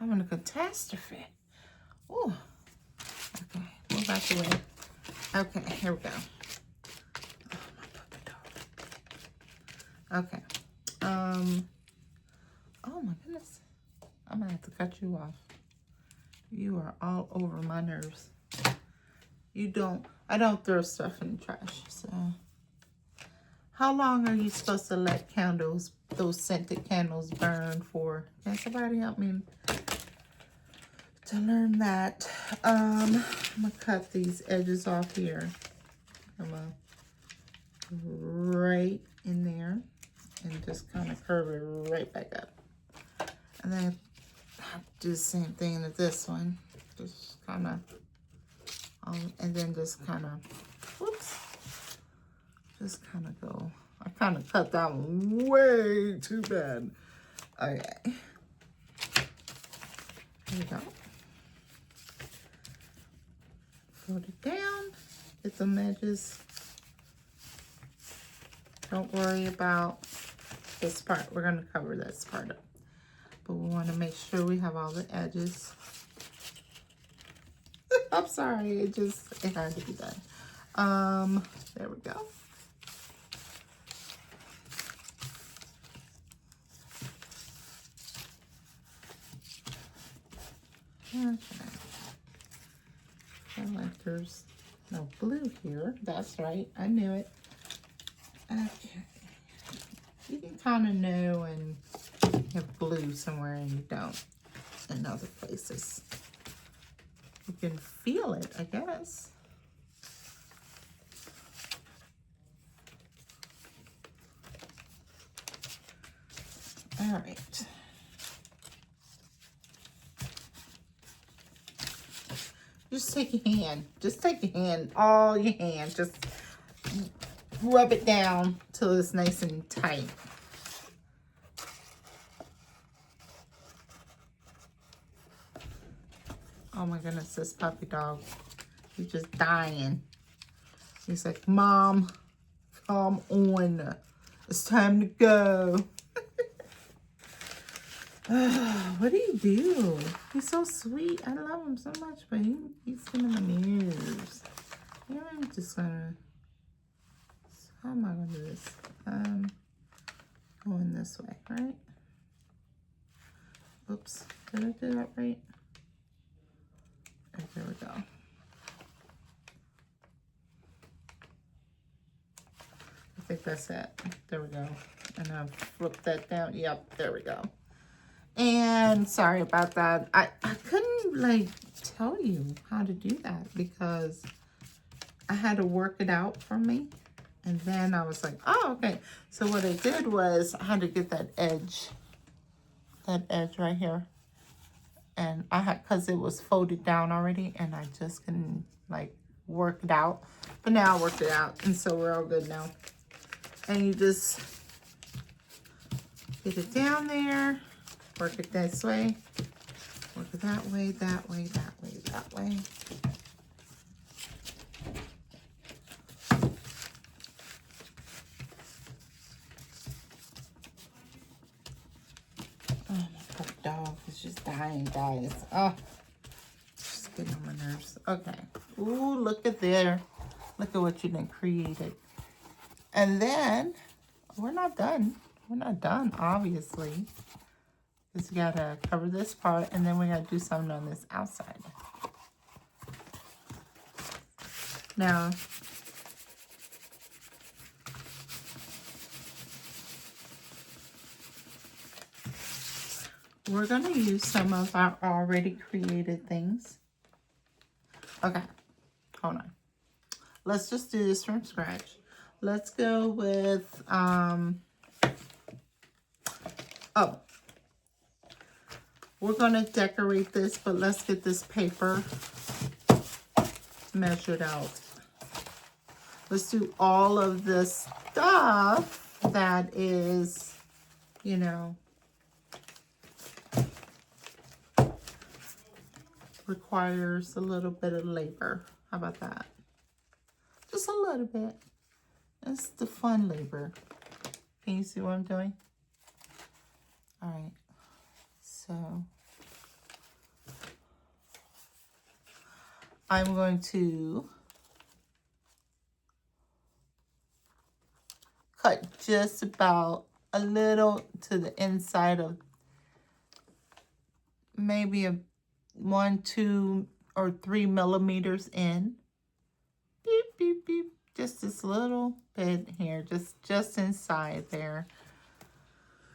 I'm in a catastrophe. Ooh, okay, move out the way. Okay, here we go. Oh, my puppy dog. Okay, oh my goodness, I'm gonna have to cut you off. You are all over my nerves. I don't throw stuff in the trash, so. How long are you supposed to let candles, those scented candles, burn for? Can somebody help me to learn that? I'm gonna cut these edges off here. I'm gonna right in there and just kind of curve it right back up. And then do the same thing to this one. Just kind of, and then just kind of, whoops, just kind of go. I kind of cut that one way too bad. Okay. There you go. Fold it down, get some edges. Don't worry about this part. We're going to cover this part up. But we want to make sure we have all the edges. I'm sorry, it had to be done. There we go. Okay. I feel like there's no blue here. That's right, I knew it. Okay. You can kind of know and have blue somewhere and you don't in other places. You can feel it, I guess. All right. Just take your hand. Just take your hand, all your hand. Just rub it down till it's nice and tight. Oh my goodness, this puppy dog, he's just dying. He's like, Mom, come on. It's time to go. What do you do? He's so sweet. I love him so much, but he's getting my nerves. Yeah, I'm just gonna, how am I gonna do this? Going this way, right? Oops, did I do that right? There we go. I think that's it. There we go. And I'll flip that down. Yep, there we go. And sorry about that. I couldn't like tell you how to do that because I had to work it out for me. And then I was like, oh, okay. So what I did was I had to get that edge right here. And I had, cause it was folded down already and I just couldn't like work it out. But now I worked it out and so we're all good now. And you just get it down there, work it this way, work it that way, that way, that way, that way. Oh, my poor dog is just dying, guys. Oh, just getting on my nerves. Okay. Ooh, look at there. Look at what you done created. And then, we're not done. We're not done, obviously. Because you gotta cover this part, and then we gotta do something on this outside. Now, we're gonna use some of our already created things. Okay, hold on. Let's just do this from scratch. Let's go with, we're gonna decorate this, but let's get this paper measured out. Let's do all of this stuff that is, you know, requires a little bit of labor. How about that? Just a little bit. It's the fun labor. Can you see what I'm doing? All right. So I'm going to cut just about a little to the inside of maybe a 1, 2, or 3 millimeters in. Beep, beep, beep. Just this little bit here, just inside there,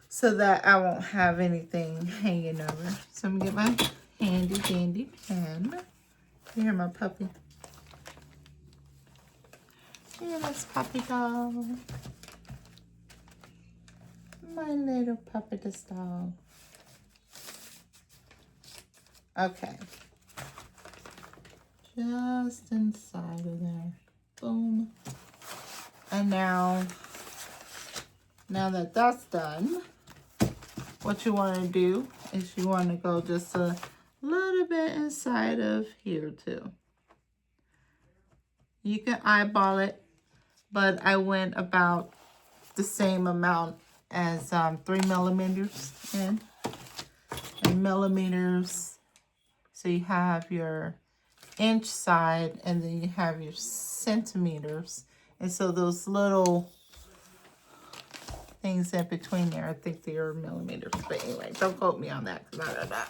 so that I won't have anything hanging over. So I'm gonna get my handy dandy pen. Here, my puppy. Here, that's puppy dog. my little puppet doll. Okay. Just inside of there. Boom. And now that that's done, what you want to do is you want to go just a little bit inside of here too. You can eyeball it, but I went about the same amount as 3 millimeters in. And millimeters, so you have your inch side and then you have your centimeters. And so those little things in between there, I think they are millimeters. But anyway, don't quote me on that because I don't know.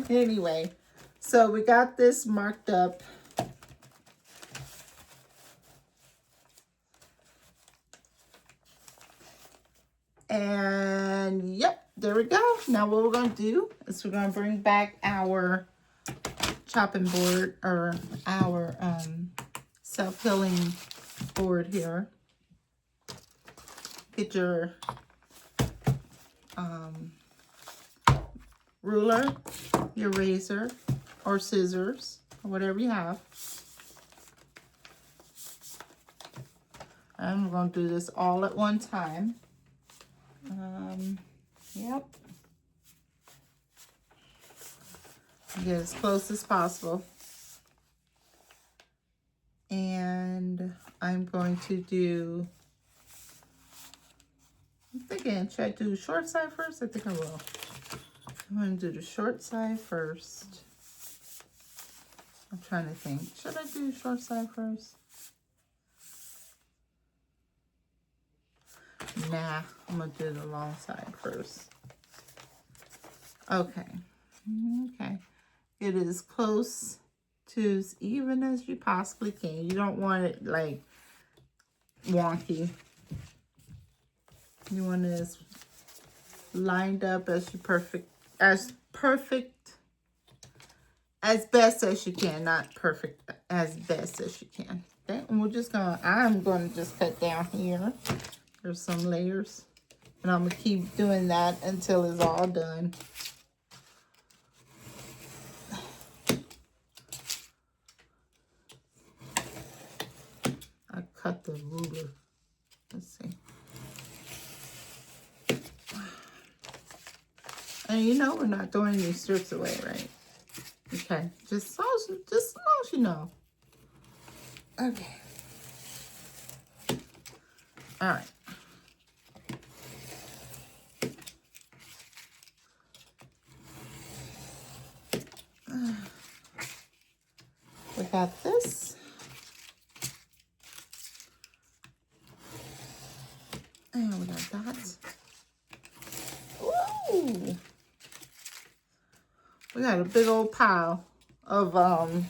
Anyway, so we got this marked up. And yep, there we go. Now what we're going to do is we're going to bring back our chopping board, or our self-healing board here. Get your ruler, your razor, or scissors, or whatever you have. I'm going to do this all at one time. Yep. Get as close as possible. And I'm going to do, I'm thinking, should I do the short side first? I think I will. I'm going to do the short side first. I'm trying to think. Should I do the short side first? Nah, I'm going to do the long side first. Okay. Okay. Get it as close to as even as you possibly can. You don't want it like wonky. You want it as lined up as as best as you can. Not perfect, as best as you can. Okay, and we're just gonna, I'm gonna just cut down here. There's some layers. And I'm gonna keep doing that until it's all done. I cut the ruler. Let's see. And you know we're not throwing these strips away, right? Okay, just as long as you know. Okay. All right. We got this. And we got that. Ooh. We got a big old pile of,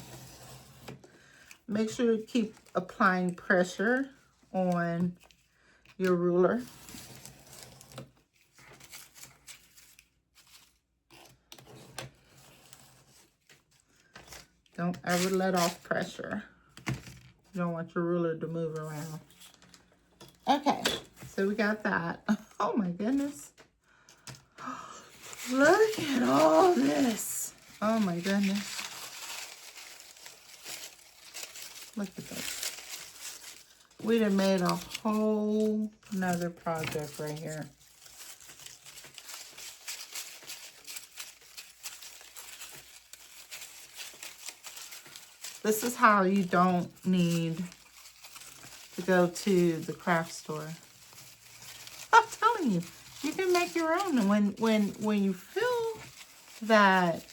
make sure you keep applying pressure on your ruler. Don't ever let off pressure. You don't want your ruler to move around. Okay, so we got that. Oh my goodness. Look at all this. Oh my goodness. Look at this. We done made a whole nother project right here. This is how you don't need to go to the craft store. I'm telling you, you can make your own. And when you feel that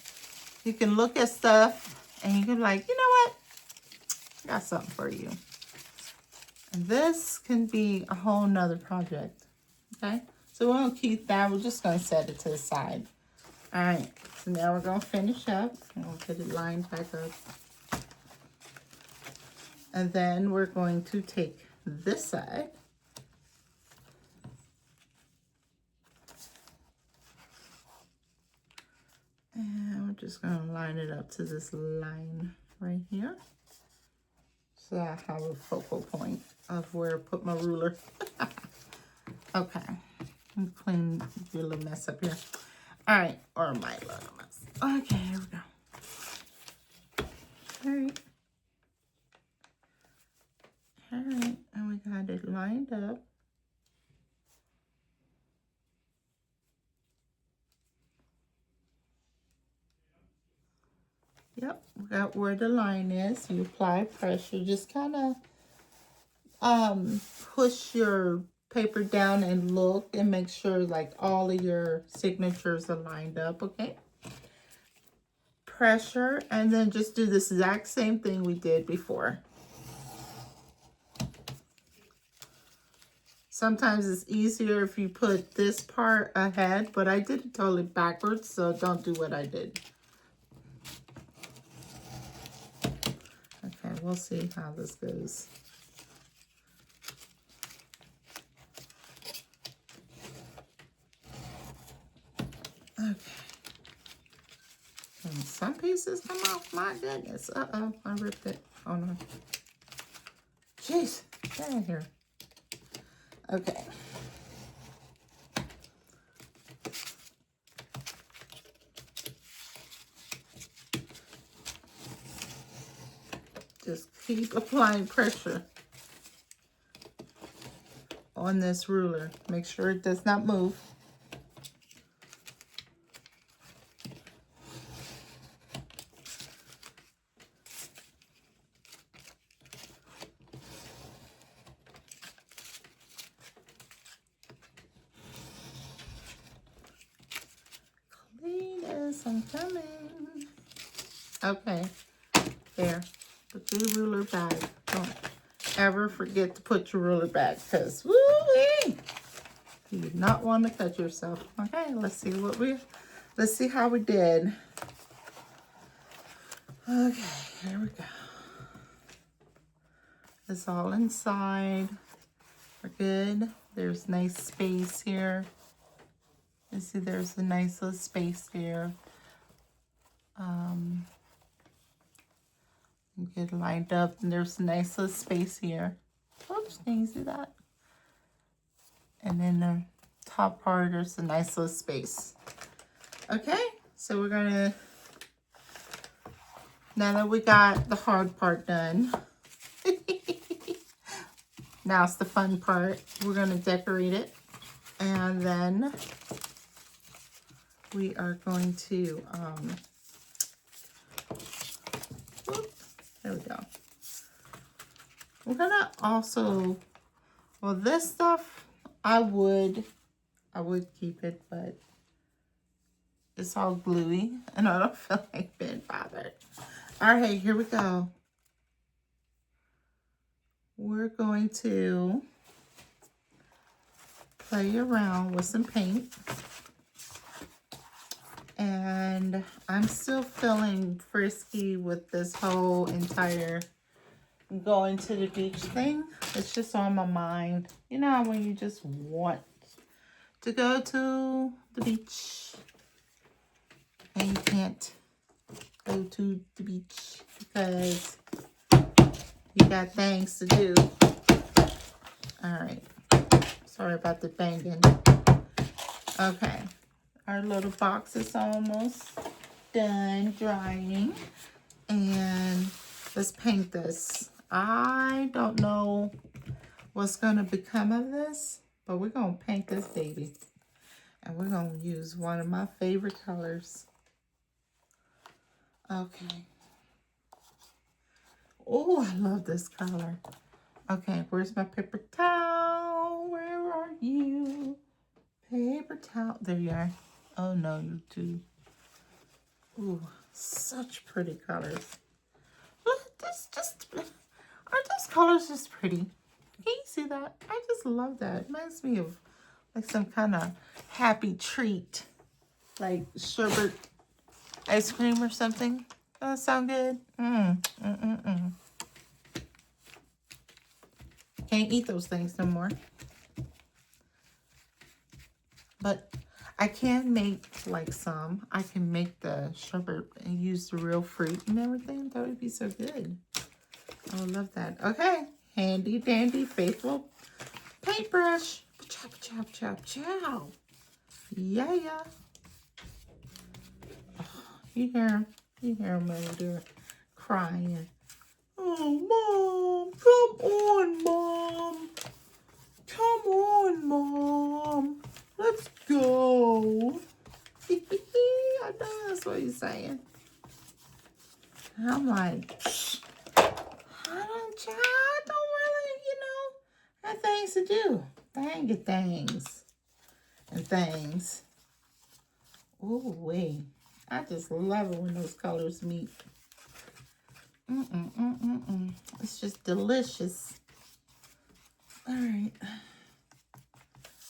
you can look at stuff and you can like, you know what? I got something for you. And this can be a whole nother project. Okay? So we're gonna keep that. We're just gonna set it to the side. All right. So now we're gonna finish up. I'm gonna get it lined back up. And then we're going to take this side. And we're just going to line it up to this line right here. So I have a focal point. of where I put my ruler. Okay. Let me clean your little mess up here. All right. Or my little mess. Okay, here we go. All right. All right. And we got it lined up. Yep, we got where the line is. You apply pressure. Just kind of push your paper down and look and make sure like all of your signatures are lined up, okay? Pressure, and then just do this exact same thing we did before. Sometimes it's easier if you put this part ahead, but I did it totally backwards, so don't do what I did. Okay, we'll see how this goes. Okay. And some pieces come off, my goodness. Uh-oh, I ripped it. Oh no. Jeez, get out of here. Okay. Just keep applying pressure on this ruler. Make sure it does not move. Cletus, I'm coming. Okay, there. Put your ruler back. Don't ever forget to put your ruler back, because woo-wee, you do not want to cut yourself. Okay, let's see how we did. Okay, here we go. It's all inside. We're good. There's nice space here. You see there's a nice little space here. Get lined up, and there's a nice little space here. Oops, can you see that? And then the top part, there's a nice little space. Okay, so we're gonna, now that we got the hard part done, now it's the fun part. We're gonna decorate it, and then we are going to, there we go. We're gonna also, well, this stuff, I would keep it, but it's all gluey, and I don't feel like being bothered. All right, here we go. We're going to play around with some paint. And I'm still feeling frisky with this whole entire going to the beach thing. It's just on my mind. You know, when you just want to go to the beach and you can't go to the beach because you got things to do. All right. Sorry about the banging. Okay. Our little box is almost done drying, and let's paint this. I don't know what's gonna become of this, but we're gonna paint this baby, and we're gonna use one of my favorite colors. Okay. Oh, I love this color. Okay, where's my paper towel? Where are you? Paper towel. There you are. Oh no, you two. Ooh, such pretty colors. Look, aren't those colors just pretty? Can you see that? I just love that. It reminds me of like some kind of happy treat, like sherbet ice cream or something. Does that sound good? Can't eat those things no more. But I can make like some. I can make the sherbet and use the real fruit and everything. That would be so good. I would love that. Okay, handy dandy faithful paintbrush. Chop, chop, chop, chop. Yeah, yeah. Oh, you hear him over there crying. Oh, Mom, come on, Mom. Come on, Mom. Let's go. I know that's what he's saying. I'm like, I don't really, have things to do. Dang it, things. And things. Ooh, wee. I just love it when those colors meet. It's just delicious. All right.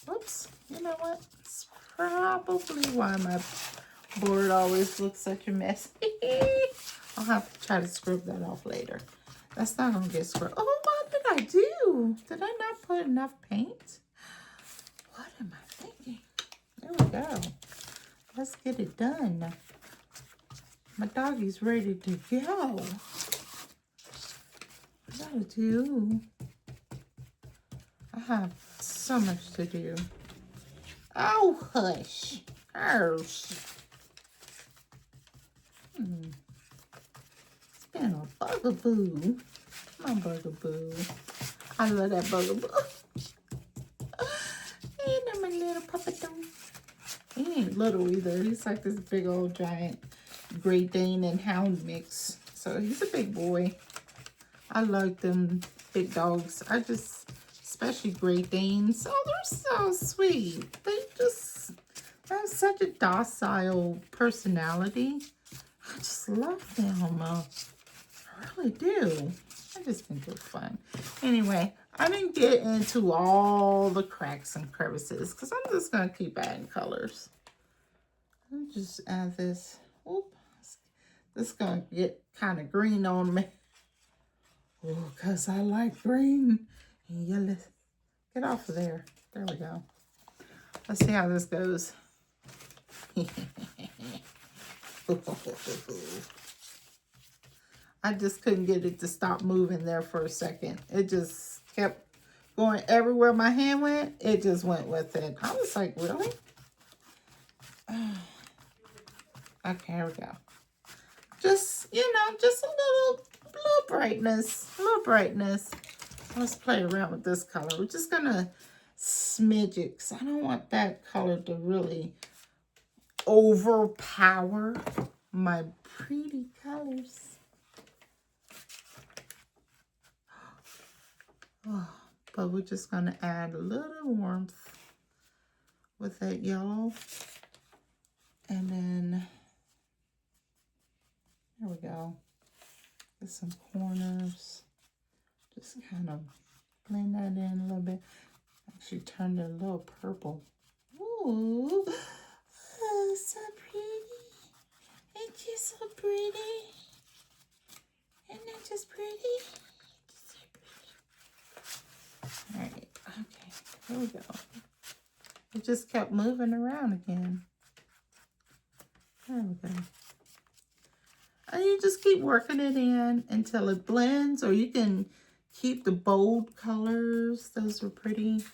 Oops. You know what? It's probably why my board always looks such a mess. I'll have to try to scrub that off later. That's not going to get scrubbed. Oh, what did I do? Did I not put enough paint? What am I thinking? There we go. Let's get it done. My doggy's ready to go. I gotta do. I have so much to do. Oh, hush. Hush. It's been a bugaboo. My bugaboo. I love that bugaboo. And my little puppetoo. He ain't little either. He's like this big old giant Great Dane and Hound mix. So he's a big boy. I like them big dogs. Especially Great Danes. Oh, they're so sweet. They just have such a docile personality. I just love them. I really do. I just think they're fun. Anyway, I didn't get into all the cracks and crevices because I'm just going to keep adding colors. Let me just add this. Oops. This is going to get kind of green on me. Oh, because I like green and yellow. Get off of there. There we go. Let's see how this goes. I just couldn't get it to stop moving there for a second. It just kept going everywhere my hand went. It just went with it. I was like, really? Okay, here we go. Just, just a little brightness. A little brightness. Let's play around with this color. We're just going to smidge it because I don't want that color to really overpower my pretty colors. Oh, but we're just going to add a little warmth with that yellow. And then, there we go. Get some corners. Just kind of blend that in a little bit. Actually turned it a little purple. Ooh, oh, so pretty. Ain't you so pretty? Isn't that just pretty? So pretty. All right, okay, here we go. It just kept moving around again. There we go. And you just keep working it in until it blends, or you can keep the bold colors. Those are pretty.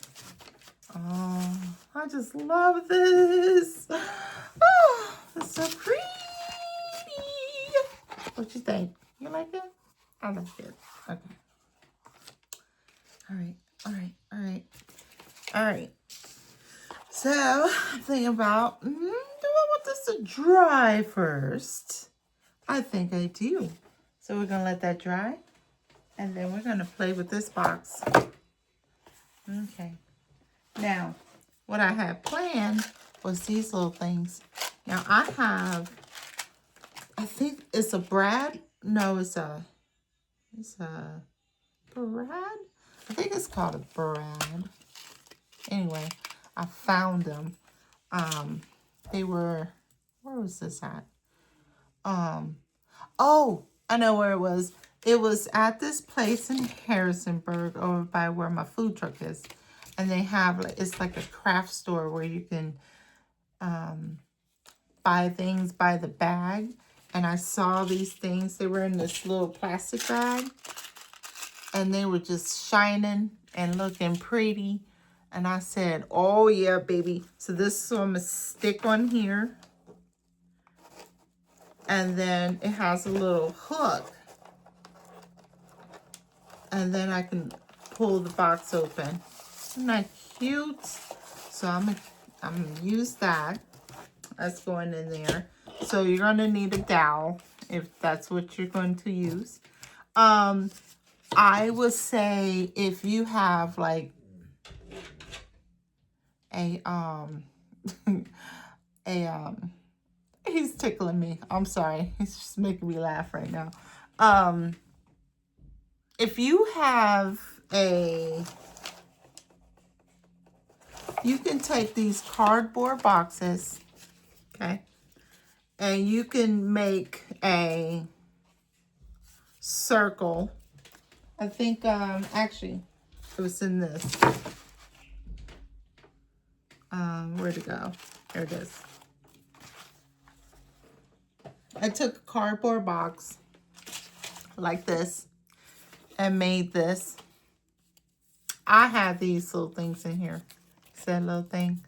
Oh, I just love this. Oh, it's so pretty. What you think? You like it? I like it. Okay. All right. All right. All right. All right. So, I'm thinking about, do I want this to dry first? I think I do. So we're going to let that dry. And then we're going to play with this box. Okay. Now, what I had planned was these little things. Now, I think it's a Brad. No, it's a Brad. I think it's called a Brad. Anyway, I found them. They were, where was this at? Oh, I know where it was. It was at this place in Harrisonburg over by where my food truck is. And they have, it's like a craft store where you can buy things by the bag. And I saw these things. They were in this little plastic bag. and they were just shining and looking pretty. And I said, oh yeah, baby. So this is what I'm gonna stick on here. And then it has a little hook. And then I can pull the box open. Isn't that cute? So I'm gonna use that. That's going in there. So you're gonna need a dowel if that's what you're going to use. I would say if you have like a he's tickling me. I'm sorry. He's just making me laugh right now. If you have you can take these cardboard boxes, okay, and you can make a circle. I think, actually, it was in this. Where'd it go? There it is. I took a cardboard box like this and made this. I have these little things in here. See that little thing?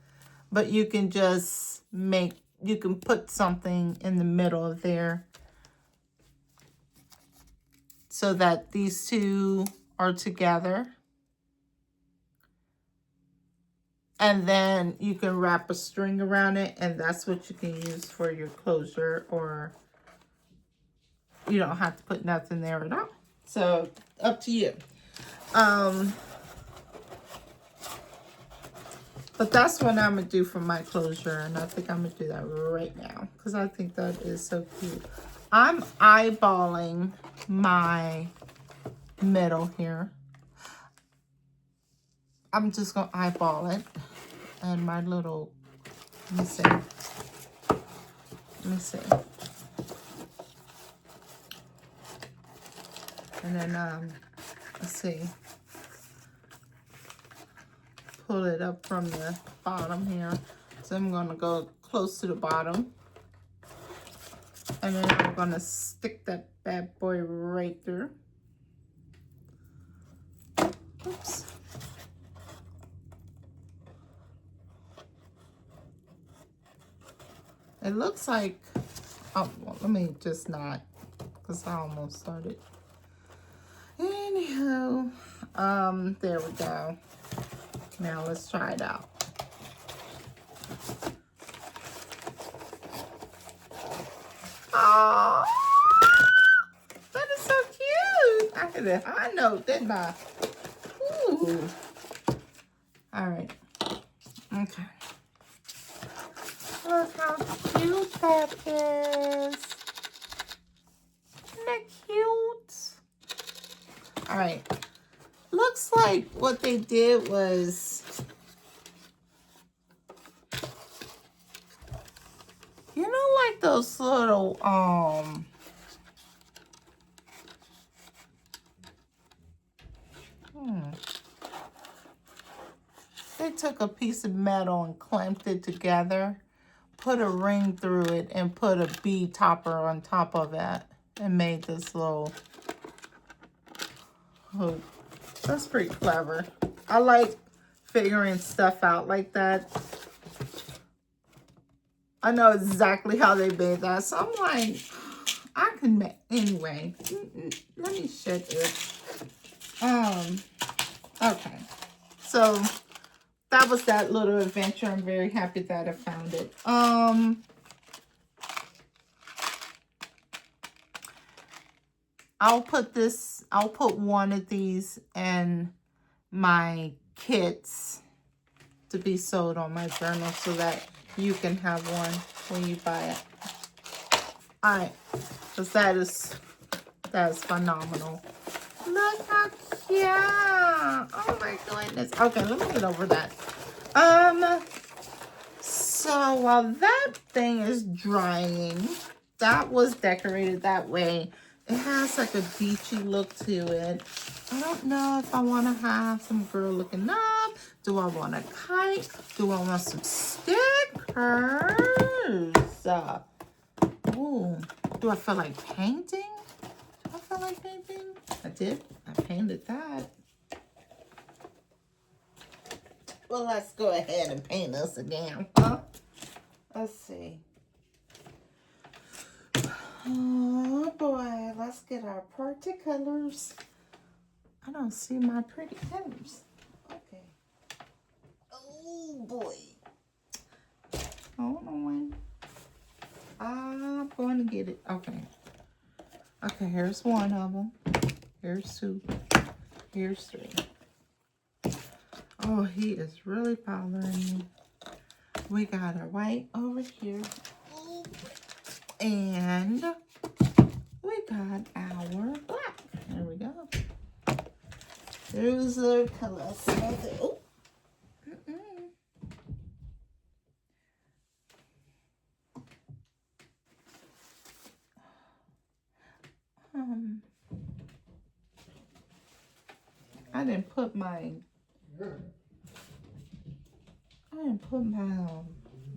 But you can just you can put something in the middle of there so that these two are together. And then you can wrap a string around it, and that's what you can use for your closure, or you don't have to put nothing there at all. So, up to you. But that's what I'm going to do for my closure, and I think I'm going to do that right now because I think that is so cute. I'm eyeballing my middle here. I'm just going to eyeball it. And my little, let me see. And then, let's see. Pull it up from the bottom here. So I'm going to go close to the bottom. And then I'm going to stick that bad boy right through. Oops. It looks like, oh, well, let me just not, because I almost started. Anyhow, there we go. Now let's try it out. Oh, that is so cute. I hit a high note, didn't I? Ooh. All right. Okay. Look how cute that is. Isn't that cute? All right. Looks like what they did was, you know, like those little, they took a piece of metal and clamped it together, put a ring through it, and put a bead topper on top of it, and made this little hoop. That's pretty clever. I like figuring stuff out like that. I know exactly how they made that, so I'm like, I can make, anyway, let me shut this. Okay, so that was that little adventure. I'm very happy that I found it. I'll put one of these in my kits to be sold on my journal so that you can have one when you buy it. All right, because that is phenomenal. Look how cute. Oh my goodness. Okay, let me get over that. So while that thing is drying, that was decorated that way. It has like a beachy look to it. I don't know if I want to have some girl looking up. Do I want a kite? Do I want some stickers? Ooh. Do I feel like painting? Do I feel like painting? I did. I painted that. Well, let's go ahead and paint this again, huh? Let's see. Oh boy, let's get our pretty colors. I don't see my pretty colors. Okay. Oh boy. Hold on. I'm going to get it. Okay. Okay, here's one of them. Here's two. Here's three. Oh, he is really bothering me. We got our white over here. And we got our black. There we go. There's the colors. Oh. I didn't put my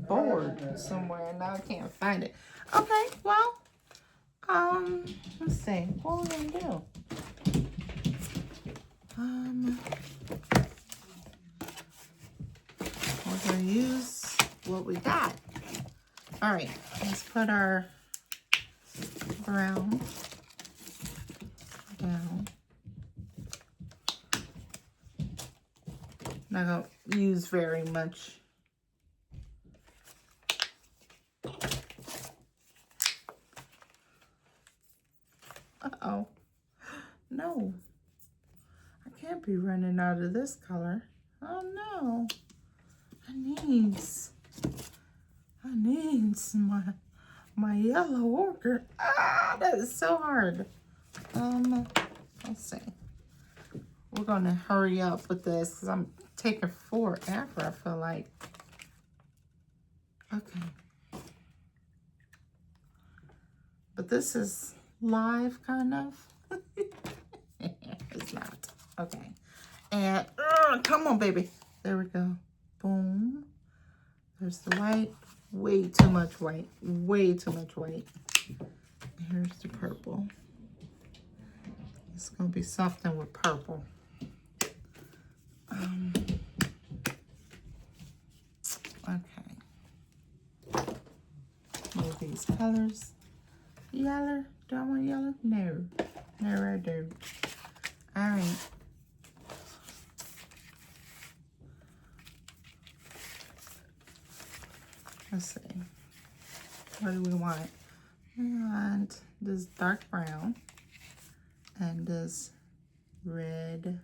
board somewhere. Now I can't find it. Okay, well, let's see. What are we gonna do? We're gonna use what we got. All right, let's put our brown down. Not gonna use very much. Uh-oh. No. I can't be running out of this color. Oh no. I needs my yellow ochre. Ah, that is so hard. Let's see. We're gonna hurry up with this because I'm taking forever, I feel like. Okay. But this is live, kind of. It's not. Okay. And, come on, baby. There we go. Boom. There's the white. Way too much white. Way too much white. Here's the purple. It's going to be something with purple. Okay. Move these colors. Yellow. Do I want yellow? No. No, I do. All right. Let's see. What do we want? We want this dark brown and this red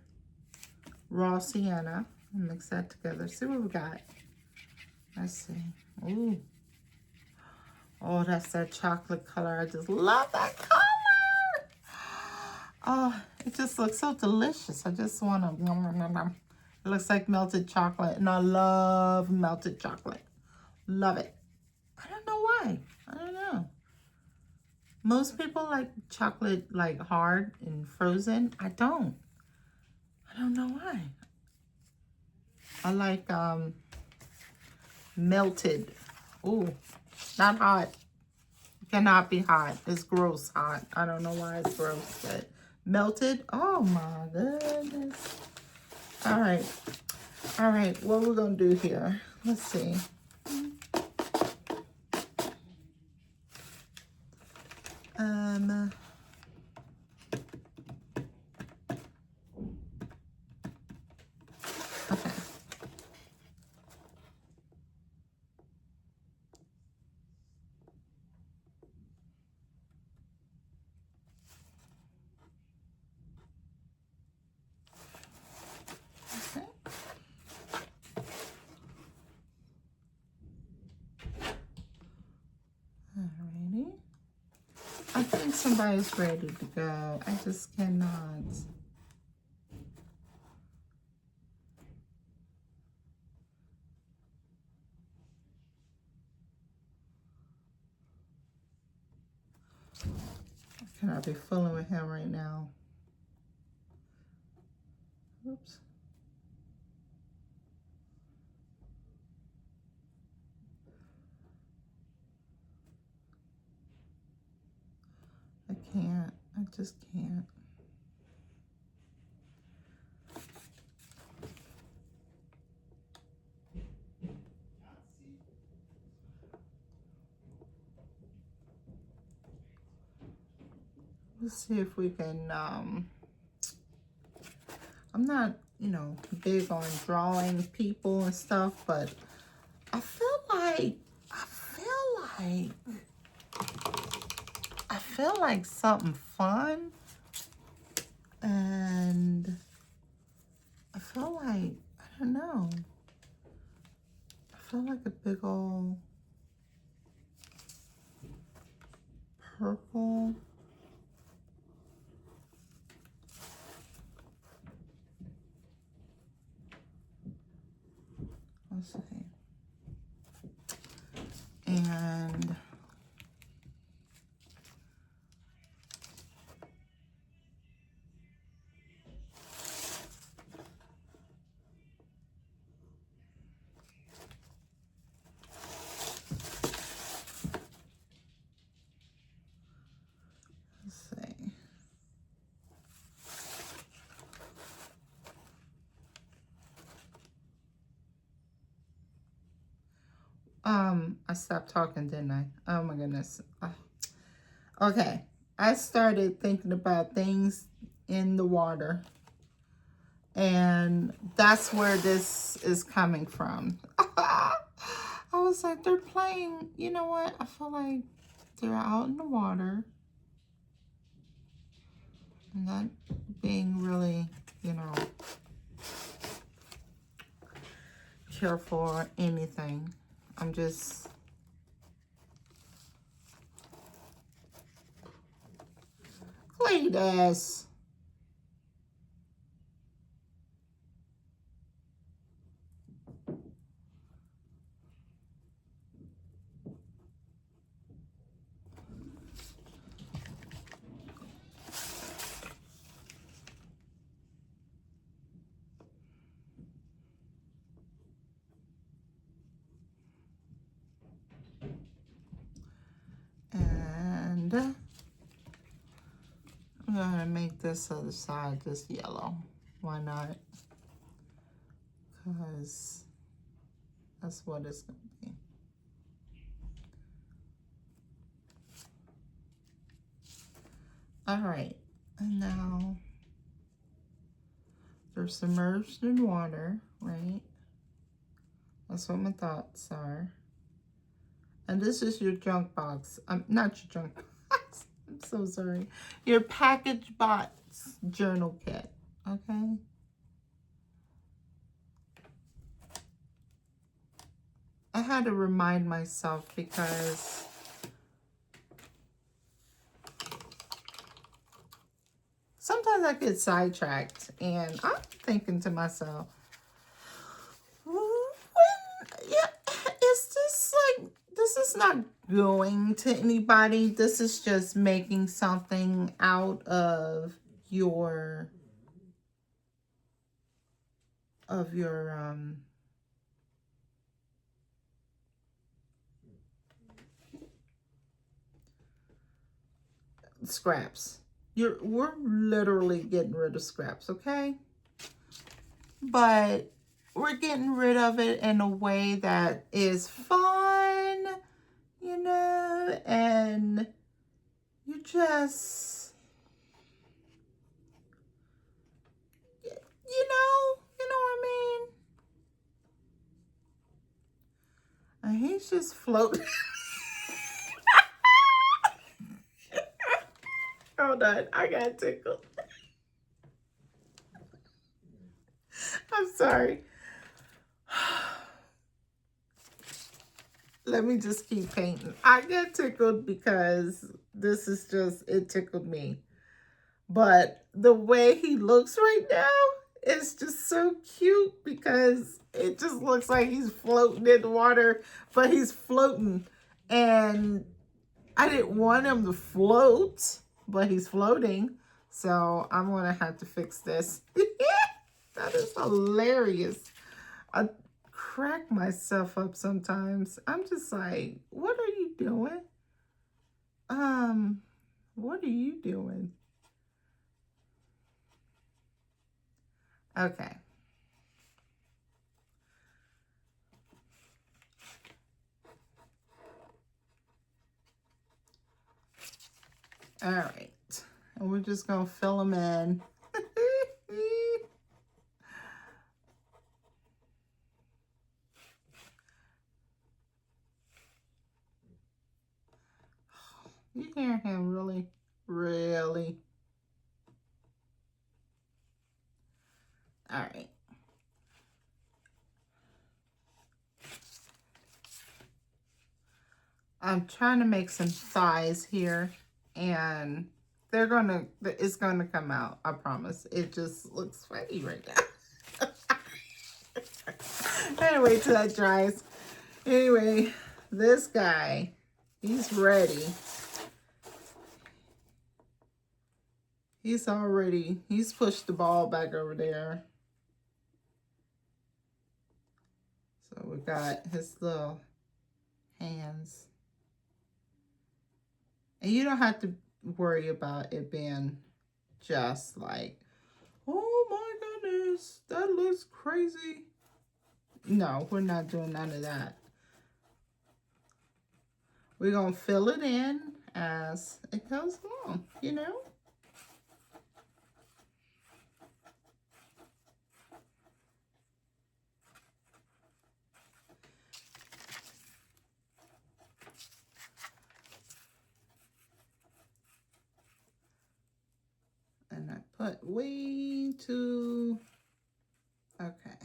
raw sienna. Mix that together. See what we got. Let's see. Ooh. Oh, that's that chocolate color. I just love that color. Oh, it just looks so delicious. I just want to. It looks like melted chocolate, and I love melted chocolate. Love it. I don't know why. I don't know. Most people like chocolate like hard and frozen. I don't. I don't know why. I like melted. Ooh, not hot. Cannot be hot. It's gross hot. I don't know why it's gross, but melted. Oh my goodness. All right. All right. What we're gonna do here? Let's see. Okay. Alrighty. I think somebody's ready to go. I just cannot. I cannot be fooling with him right now. Oops. I can't. I just can't. Let's see if we can, I'm not, you know, big on drawing people and stuff, but I feel like something fun, and I feel like, I don't know, I feel like a big old purple. Let's see. And let's see. I stopped talking, didn't I? Oh my goodness. Okay. I started thinking about things in the water, and that's where this is coming from. I was like, they're playing, you know what? I feel like they're out in the water and not being really, you know, careful or anything. I'm just Cletus. And I'm gonna make this other side just yellow. Why not? Because that's what it's gonna be. All right, and now they're submerged in water, right? That's what my thoughts are. And this is your junk box. Not your junk box. I'm so sorry. Your package box journal kit, okay? I had to remind myself because sometimes I get sidetracked, and I'm thinking to myself, is this like, this is not going to anybody. This is just making something out of your scraps. We're literally getting rid of scraps, okay? But we're getting rid of it in a way that is fun, you know, and you just, you know what I mean? And he's just floating. Hold on, I got tickled. I'm sorry. Let me just keep painting. I get tickled because this is just, it tickled me. But the way he looks right now is just so cute because it just looks like he's floating in the water, but he's floating. And I didn't want him to float, but he's floating. So I'm going to have to fix this. That is hilarious. I crack myself up sometimes. I'm just like, what are you doing? What are you doing? Okay. All right. And we're just going to fill them in. You hear him really, really. All right. I'm trying to make some thighs here, and it's gonna come out. I promise. It just looks funny right now. Anyway, till that dries. Anyway, this guy, he's ready. He's pushed the ball back over there. So we got his little hands. And you don't have to worry about it being just like, oh my goodness, that looks crazy. No, we're not doing none of that. We're going to fill it in as it goes along, you know? And I put way too... Okay.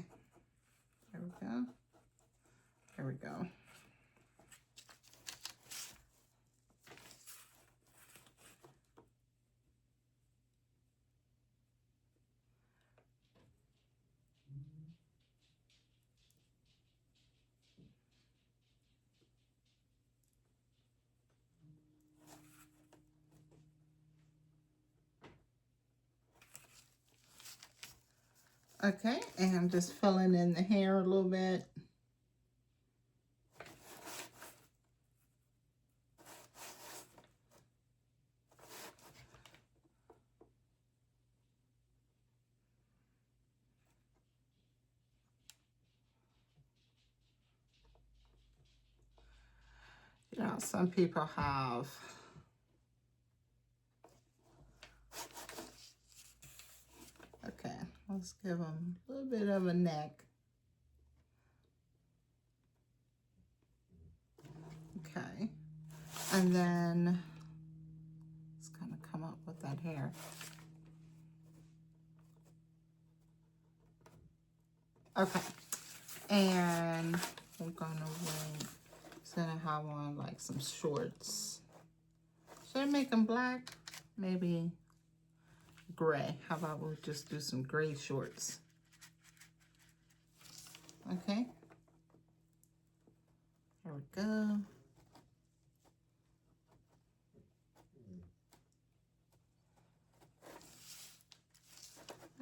There we go. There we go. Okay, and I'm just filling in the hair a little bit. You know, some people have okay, let's give them a little bit of a neck. Okay, and then it's gonna come up with that hair. Okay, and we're gonna wait. Instead of have on like some shorts. Should I make them black? Maybe gray. How about we'll just do some gray shorts? Okay. There we go.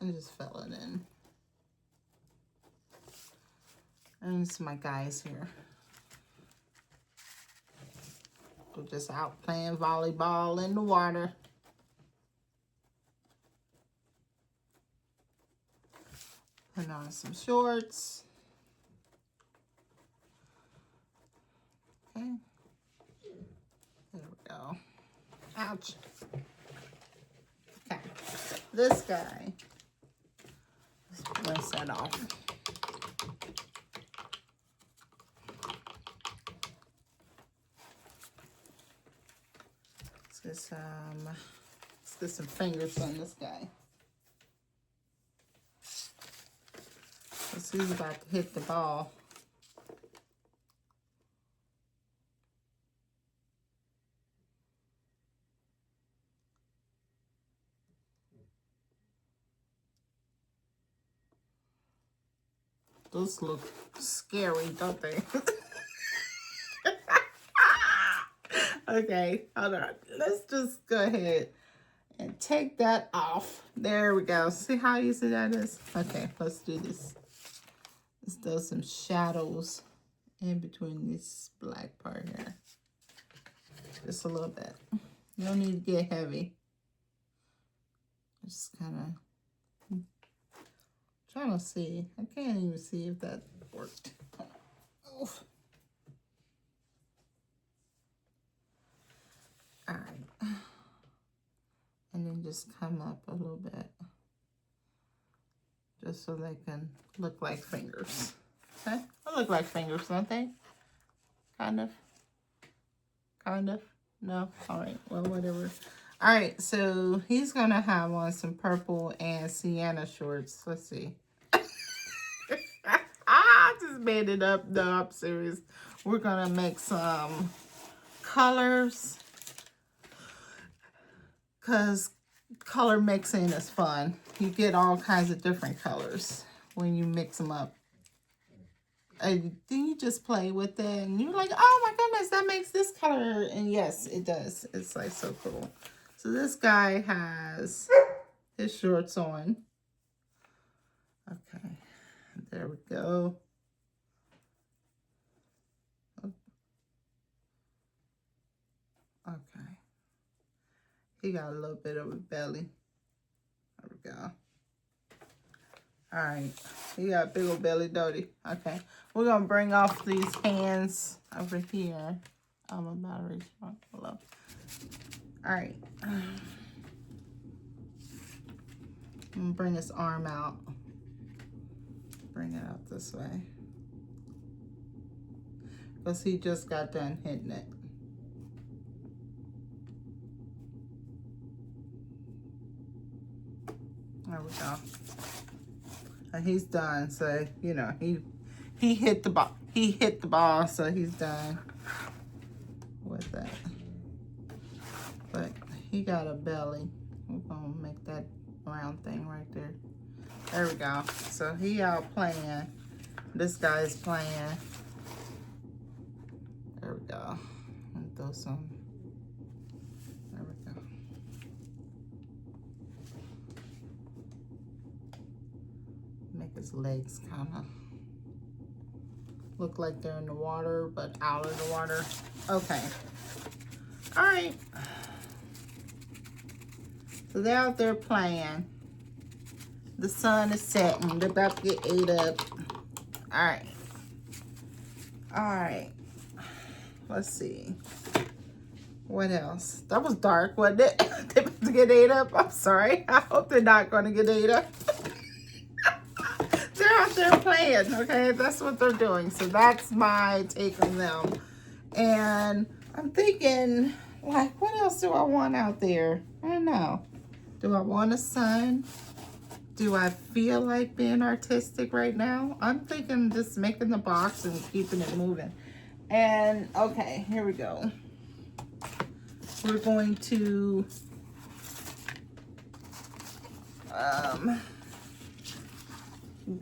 And just fill it in. And it's my guys here. We're just out playing volleyball in the water. Put on some shorts. Okay. There we go. Ouch. Okay. This guy. Let's rinse that off. Let's get some fingers on this guy. Let's see who's about to hit the ball. Those look scary, don't they? Okay, hold on. Let's just go ahead and take that off. There we go. See how easy that is? Okay, let's do this. Let's do some shadows in between this black part here. Just a little bit. You don't need to get heavy. Just kind of Trying to see. I can't even see if that worked. Oof. All right. And then just come up a little bit. Just so they can look like fingers. Okay? They look like fingers, don't they? Kind of. Kind of. No? Alright. Well, whatever. Alright, so he's going to have on some purple and sienna shorts. Let's see. I just made it up. No, I'm serious. We're going to make some colors. Because color mixing is fun. You get all kinds of different colors when you mix them up. And then you just play with it and you're like, oh my goodness, that makes this color. And yes, it does. It's like so cool. So this guy has his shorts on. Okay, there we go. Okay. He got a little bit of a belly. There we go. All right. He got a big old belly, don't he? Okay. We're going to bring off these hands over here. Oh, my battery's on. Hello. All right. I'm going to bring his arm out. Bring it out this way. Because he just got done hitting it. There we go. And he's done, so you know he hit the ball. He hit the ball, so he's done with that. But he got a belly. We're gonna make that round thing right there. There we go. So he out playing. This guy's playing. There we go. And throw some. There we go. Make his legs kind of look like they're in the water, but out of the water. Okay. All right. So they're out there playing. The sun is setting. They're about to get ate up. All right. All right. Let's see. What else? That was dark, wasn't it? They about to get ate up. I'm sorry. I hope they're not going to get ate up. They're out there playing, okay? That's what they're doing. So that's my take on them. And I'm thinking, like, what else do I want out there? I don't know. Do I want a sun? Do I feel like being artistic right now? I'm thinking just making the box and keeping it moving. And, okay, here we go. We're going to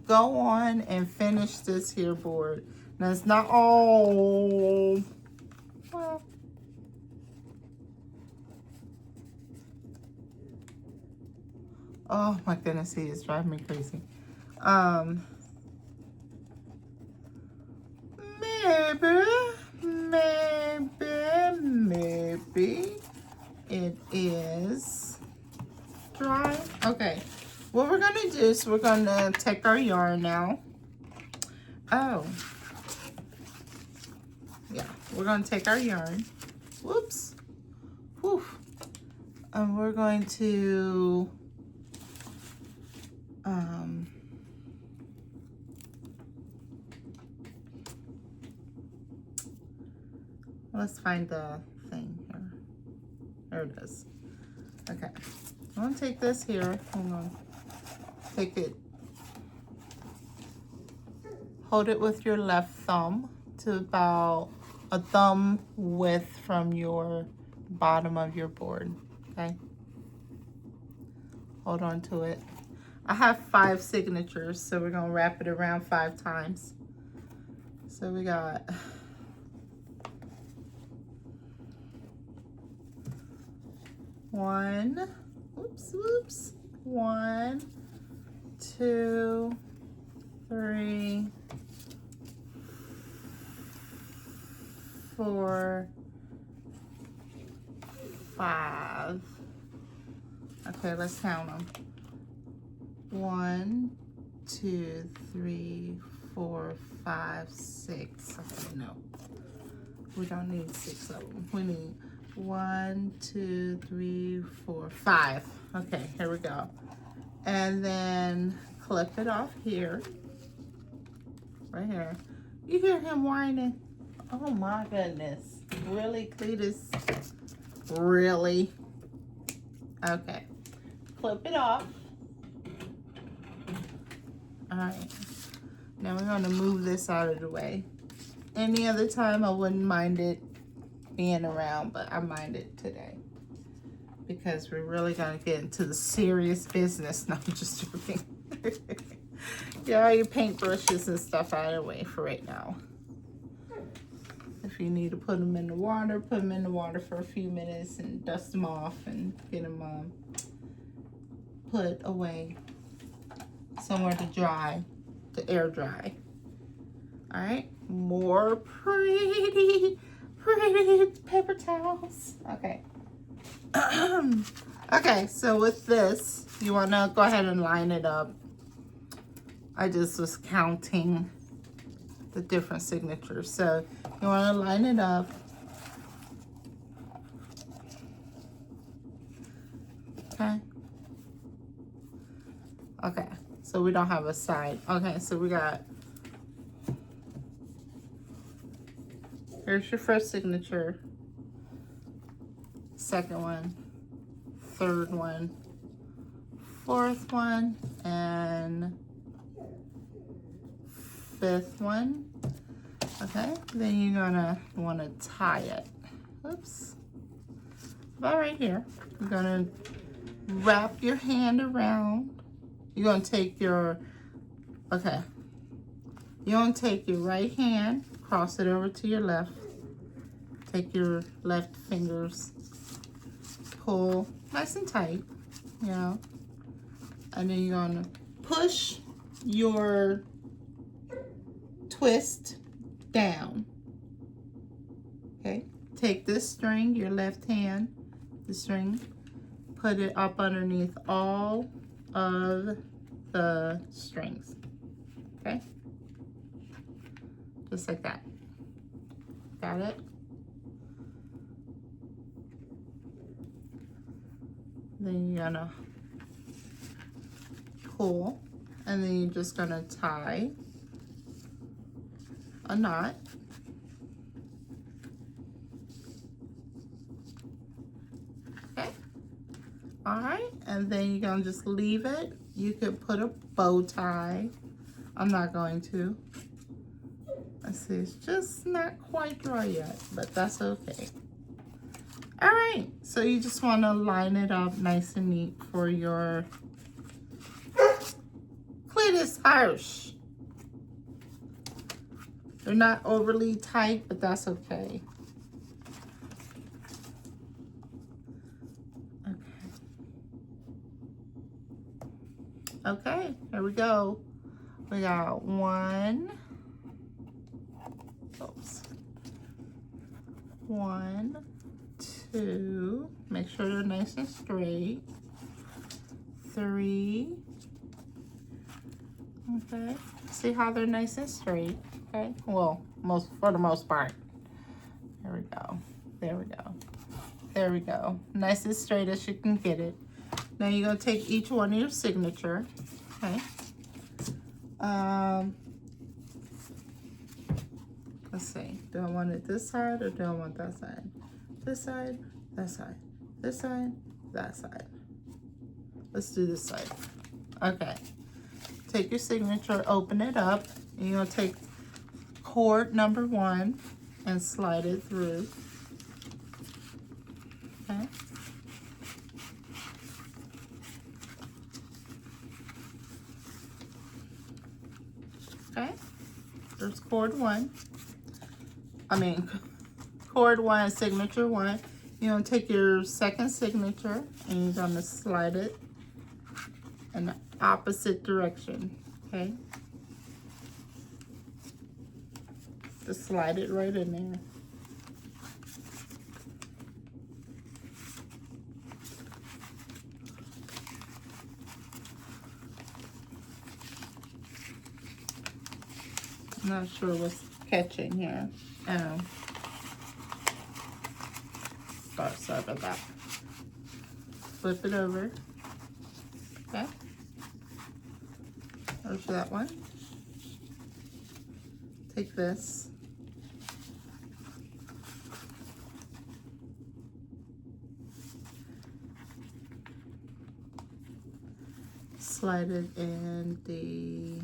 go on and finish this here board. Now, it's not all... Well... Oh my goodness, he is driving me crazy. Maybe it is dry. Okay, what we're gonna do is we're gonna take our yarn now. Oh, yeah, we're gonna take our yarn. Whoops. Whew. And we're going to let's find the thing here. There it is. Okay. I'm going to take this here. I'm going to take it. Hold it with your left thumb to about a thumb width from your bottom of your board. Okay. Hold on to it. I have 5 signatures, so we're going to wrap it around 5 times. So we got... One, whoops, 1, 2, 3, 4, 5. Okay, let's count them. 1, 2, 3, 4, 5, 6. Okay, no. We don't need 6 of them. We need 1, 2, 3, 4, 5. Okay, here we go. And then clip it off here. Right here. You hear him whining? Oh my goodness. Really, Cletus? Really? Okay. Clip it off. Alright. Now we're going to move this out of the way. Any other time I wouldn't mind it being around, but I mind it today. Because we're really going to get into the serious business. No, I'm just joking. Get all your paintbrushes and stuff out of the way for right now. If you need to put them in the water, put them in the water for a few minutes and dust them off and get them put away somewhere to dry, to air dry. All right, more pretty paper towels. Okay. Okay, so with this, you want to go ahead and line it up. I just was counting the different signatures. So you want to line it up. Okay. Okay, so we don't have a side. Okay, so we got, here's your first signature, second one, third one, fourth one, and fifth one. Okay, then you're gonna want to tie it. Oops. About right here. You're gonna wrap your hand around. You're gonna take your, okay. You're gonna take your right hand, cross it over to your left. Take your left fingers, pull nice and tight, you know. And then you're gonna push your twist down. Okay, take this string, your left hand, the string, put it up underneath all of the strings. Okay, just like that. Got it? Then you're gonna pull, and then you're just gonna tie a knot. Okay. All right, and then you're gonna just leave it. You could put a bow tie. I'm not going to. Let's see, it's just not quite dry yet, but that's okay. All right, so you just want to line it up nice and neat for your Cletus Hirsch. They're not overly tight, but that's okay. Okay, here we go. We got 1, 2, make sure they're nice and straight. 3, okay. See how they're nice and straight, okay? Well, for the most part. There we go. There we go. There we go. Nice and straight as you can get it. Now you're gonna take each one of your signature, okay? Let's see. Do I want it this side or do I want that side? This side, that side, this side, that side. Let's do this side. Okay. Take your signature, open it up, and you're gonna take cord number 1 and slide it through. Okay. Okay. There's cord 1. Cord 1, signature 1. You're gonna take your second signature and you're gonna slide it in the opposite direction, okay? Just slide it right in there. I'm not sure what's catching here. Oh. Sorry about that. Flip it over. Okay. There's that one. Take this. Slide it in the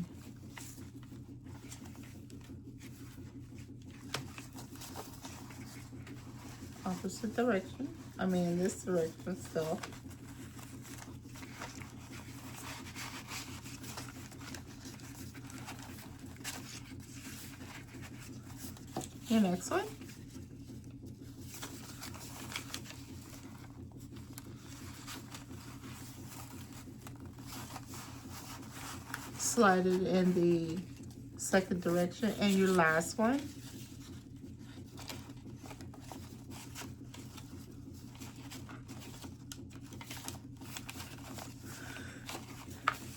opposite direction. I mean, this direction still. Your next one. Slide it in the second direction, and your last one.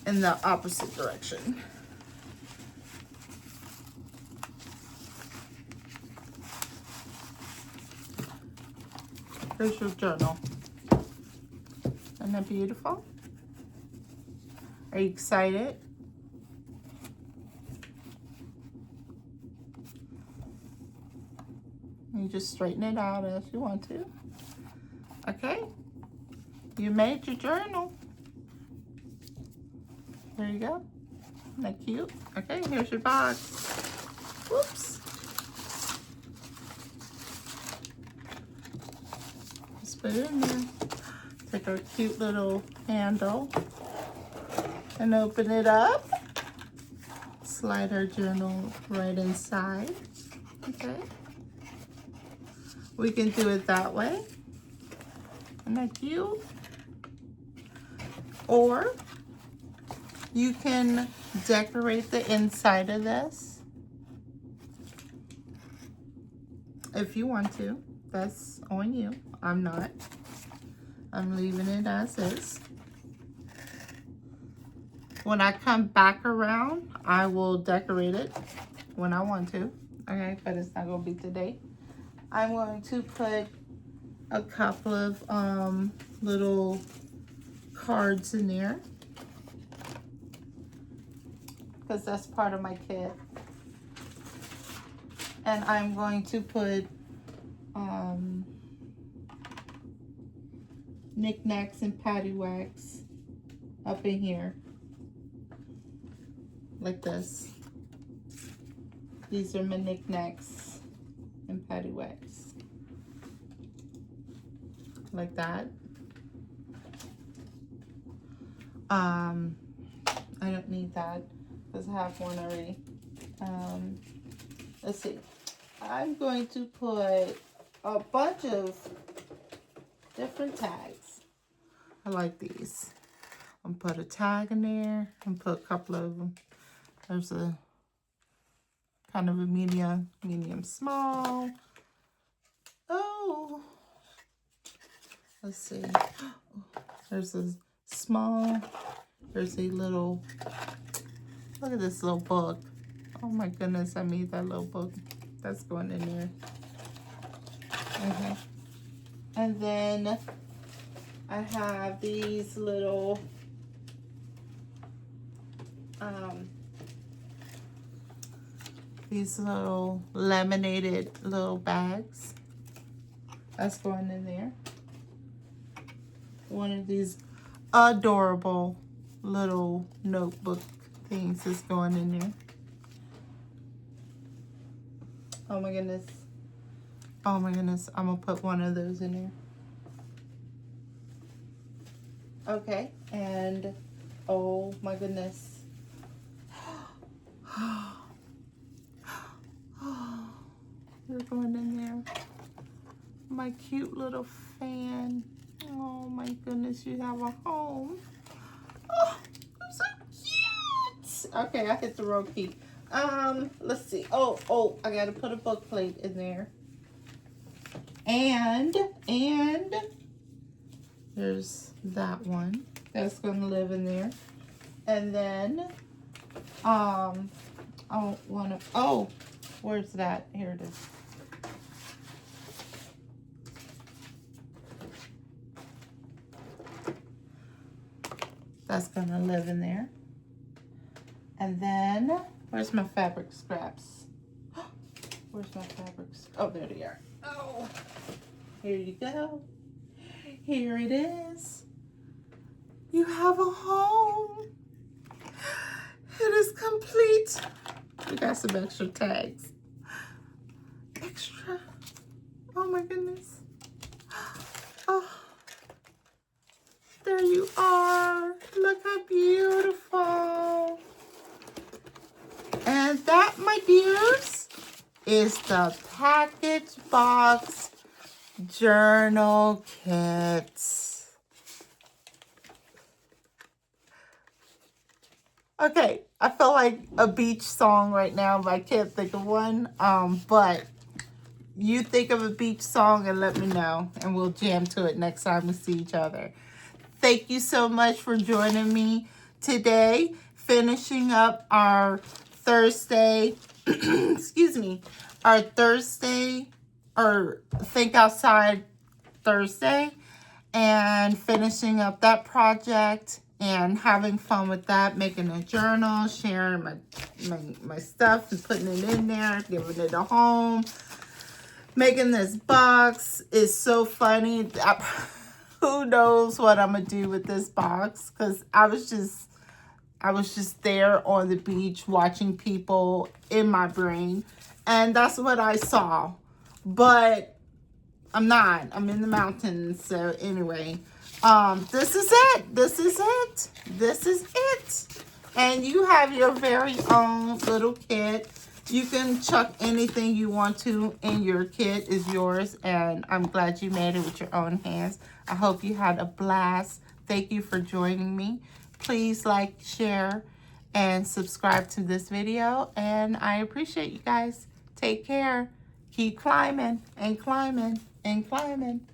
In the opposite direction. Here's your journal. Isn't that beautiful? Are you excited? You just straighten it out as you want to. Okay? You made your journal. There you go. Isn't that cute? Okay, here's your box. Whoops. Just put it in there. Take our cute little handle and open it up. Slide our journal right inside. Okay. We can do it that way. Isn't that cute? Or you can decorate the inside of this if you want to. That's on you. I'm not. I'm leaving it as is. When I come back around, I will decorate it when I want to. Okay, but it's not going to be today. I'm going to put a couple of little cards in there, because that's part of my kit. And I'm going to put knickknacks and paddywhacks up in here, like this. These are my knickknacks and paddywhacks, like that. I don't need that because I have one already. Let's see. I'm going to put a bunch of different tags. I like these. I'm gonna put a tag in there and put a couple of them. There's a kind of a medium small. Oh, let's see. There's a small. There's a little. Look at this little book. Oh my goodness, I made that little book. That's going in there. And then I have these little laminated little bags. That's going in there. One of these adorable little notebook things is going in there. Oh my goodness. Oh my goodness. I'm going to put one of those in there. Okay. And oh my goodness. You're going in there. My cute little fan. Oh my goodness. You have a home. Oh, I'm so cute. Okay. I hit the wrong key. Let's see. Oh, I gotta put a book plate in there. And there's that one. That's gonna live in there. And then, I want to, oh, where's that? Here it is. That's going to live in there. And then, where's my fabric scraps? Where's my fabrics? Oh, there they are. Oh, here you go. Here it is. You have a home. It is complete. We got some extra tags. Extra. Oh my goodness. Oh, there you are. Look how beautiful. And that, my dears, is the package box journal kit. Okay, I feel like a beach song right now, but I can't think of one. But you think of a beach song and let me know, and we'll jam to it next time we see each other. Thank you so much for joining me today, finishing up our Thursday, excuse me, our Thursday, or Think Outside Thursday, and finishing up that project and having fun with that, making a journal, sharing my stuff and putting it in there, giving it a home. Making this box is so funny. Who knows what I'm gonna do with this box? Because I was just there on the beach watching people in my brain, and that's what I saw. But I'm not. I'm in the mountains. So anyway, this is it. This is it. This is it. And you have your very own little kit. You can chuck anything you want to in your kit is yours. And I'm glad you made it with your own hands. I hope you had a blast. Thank you for joining me. Please like, share, and subscribe to this video. And I appreciate you guys. Take care. Keep climbing and climbing and climbing.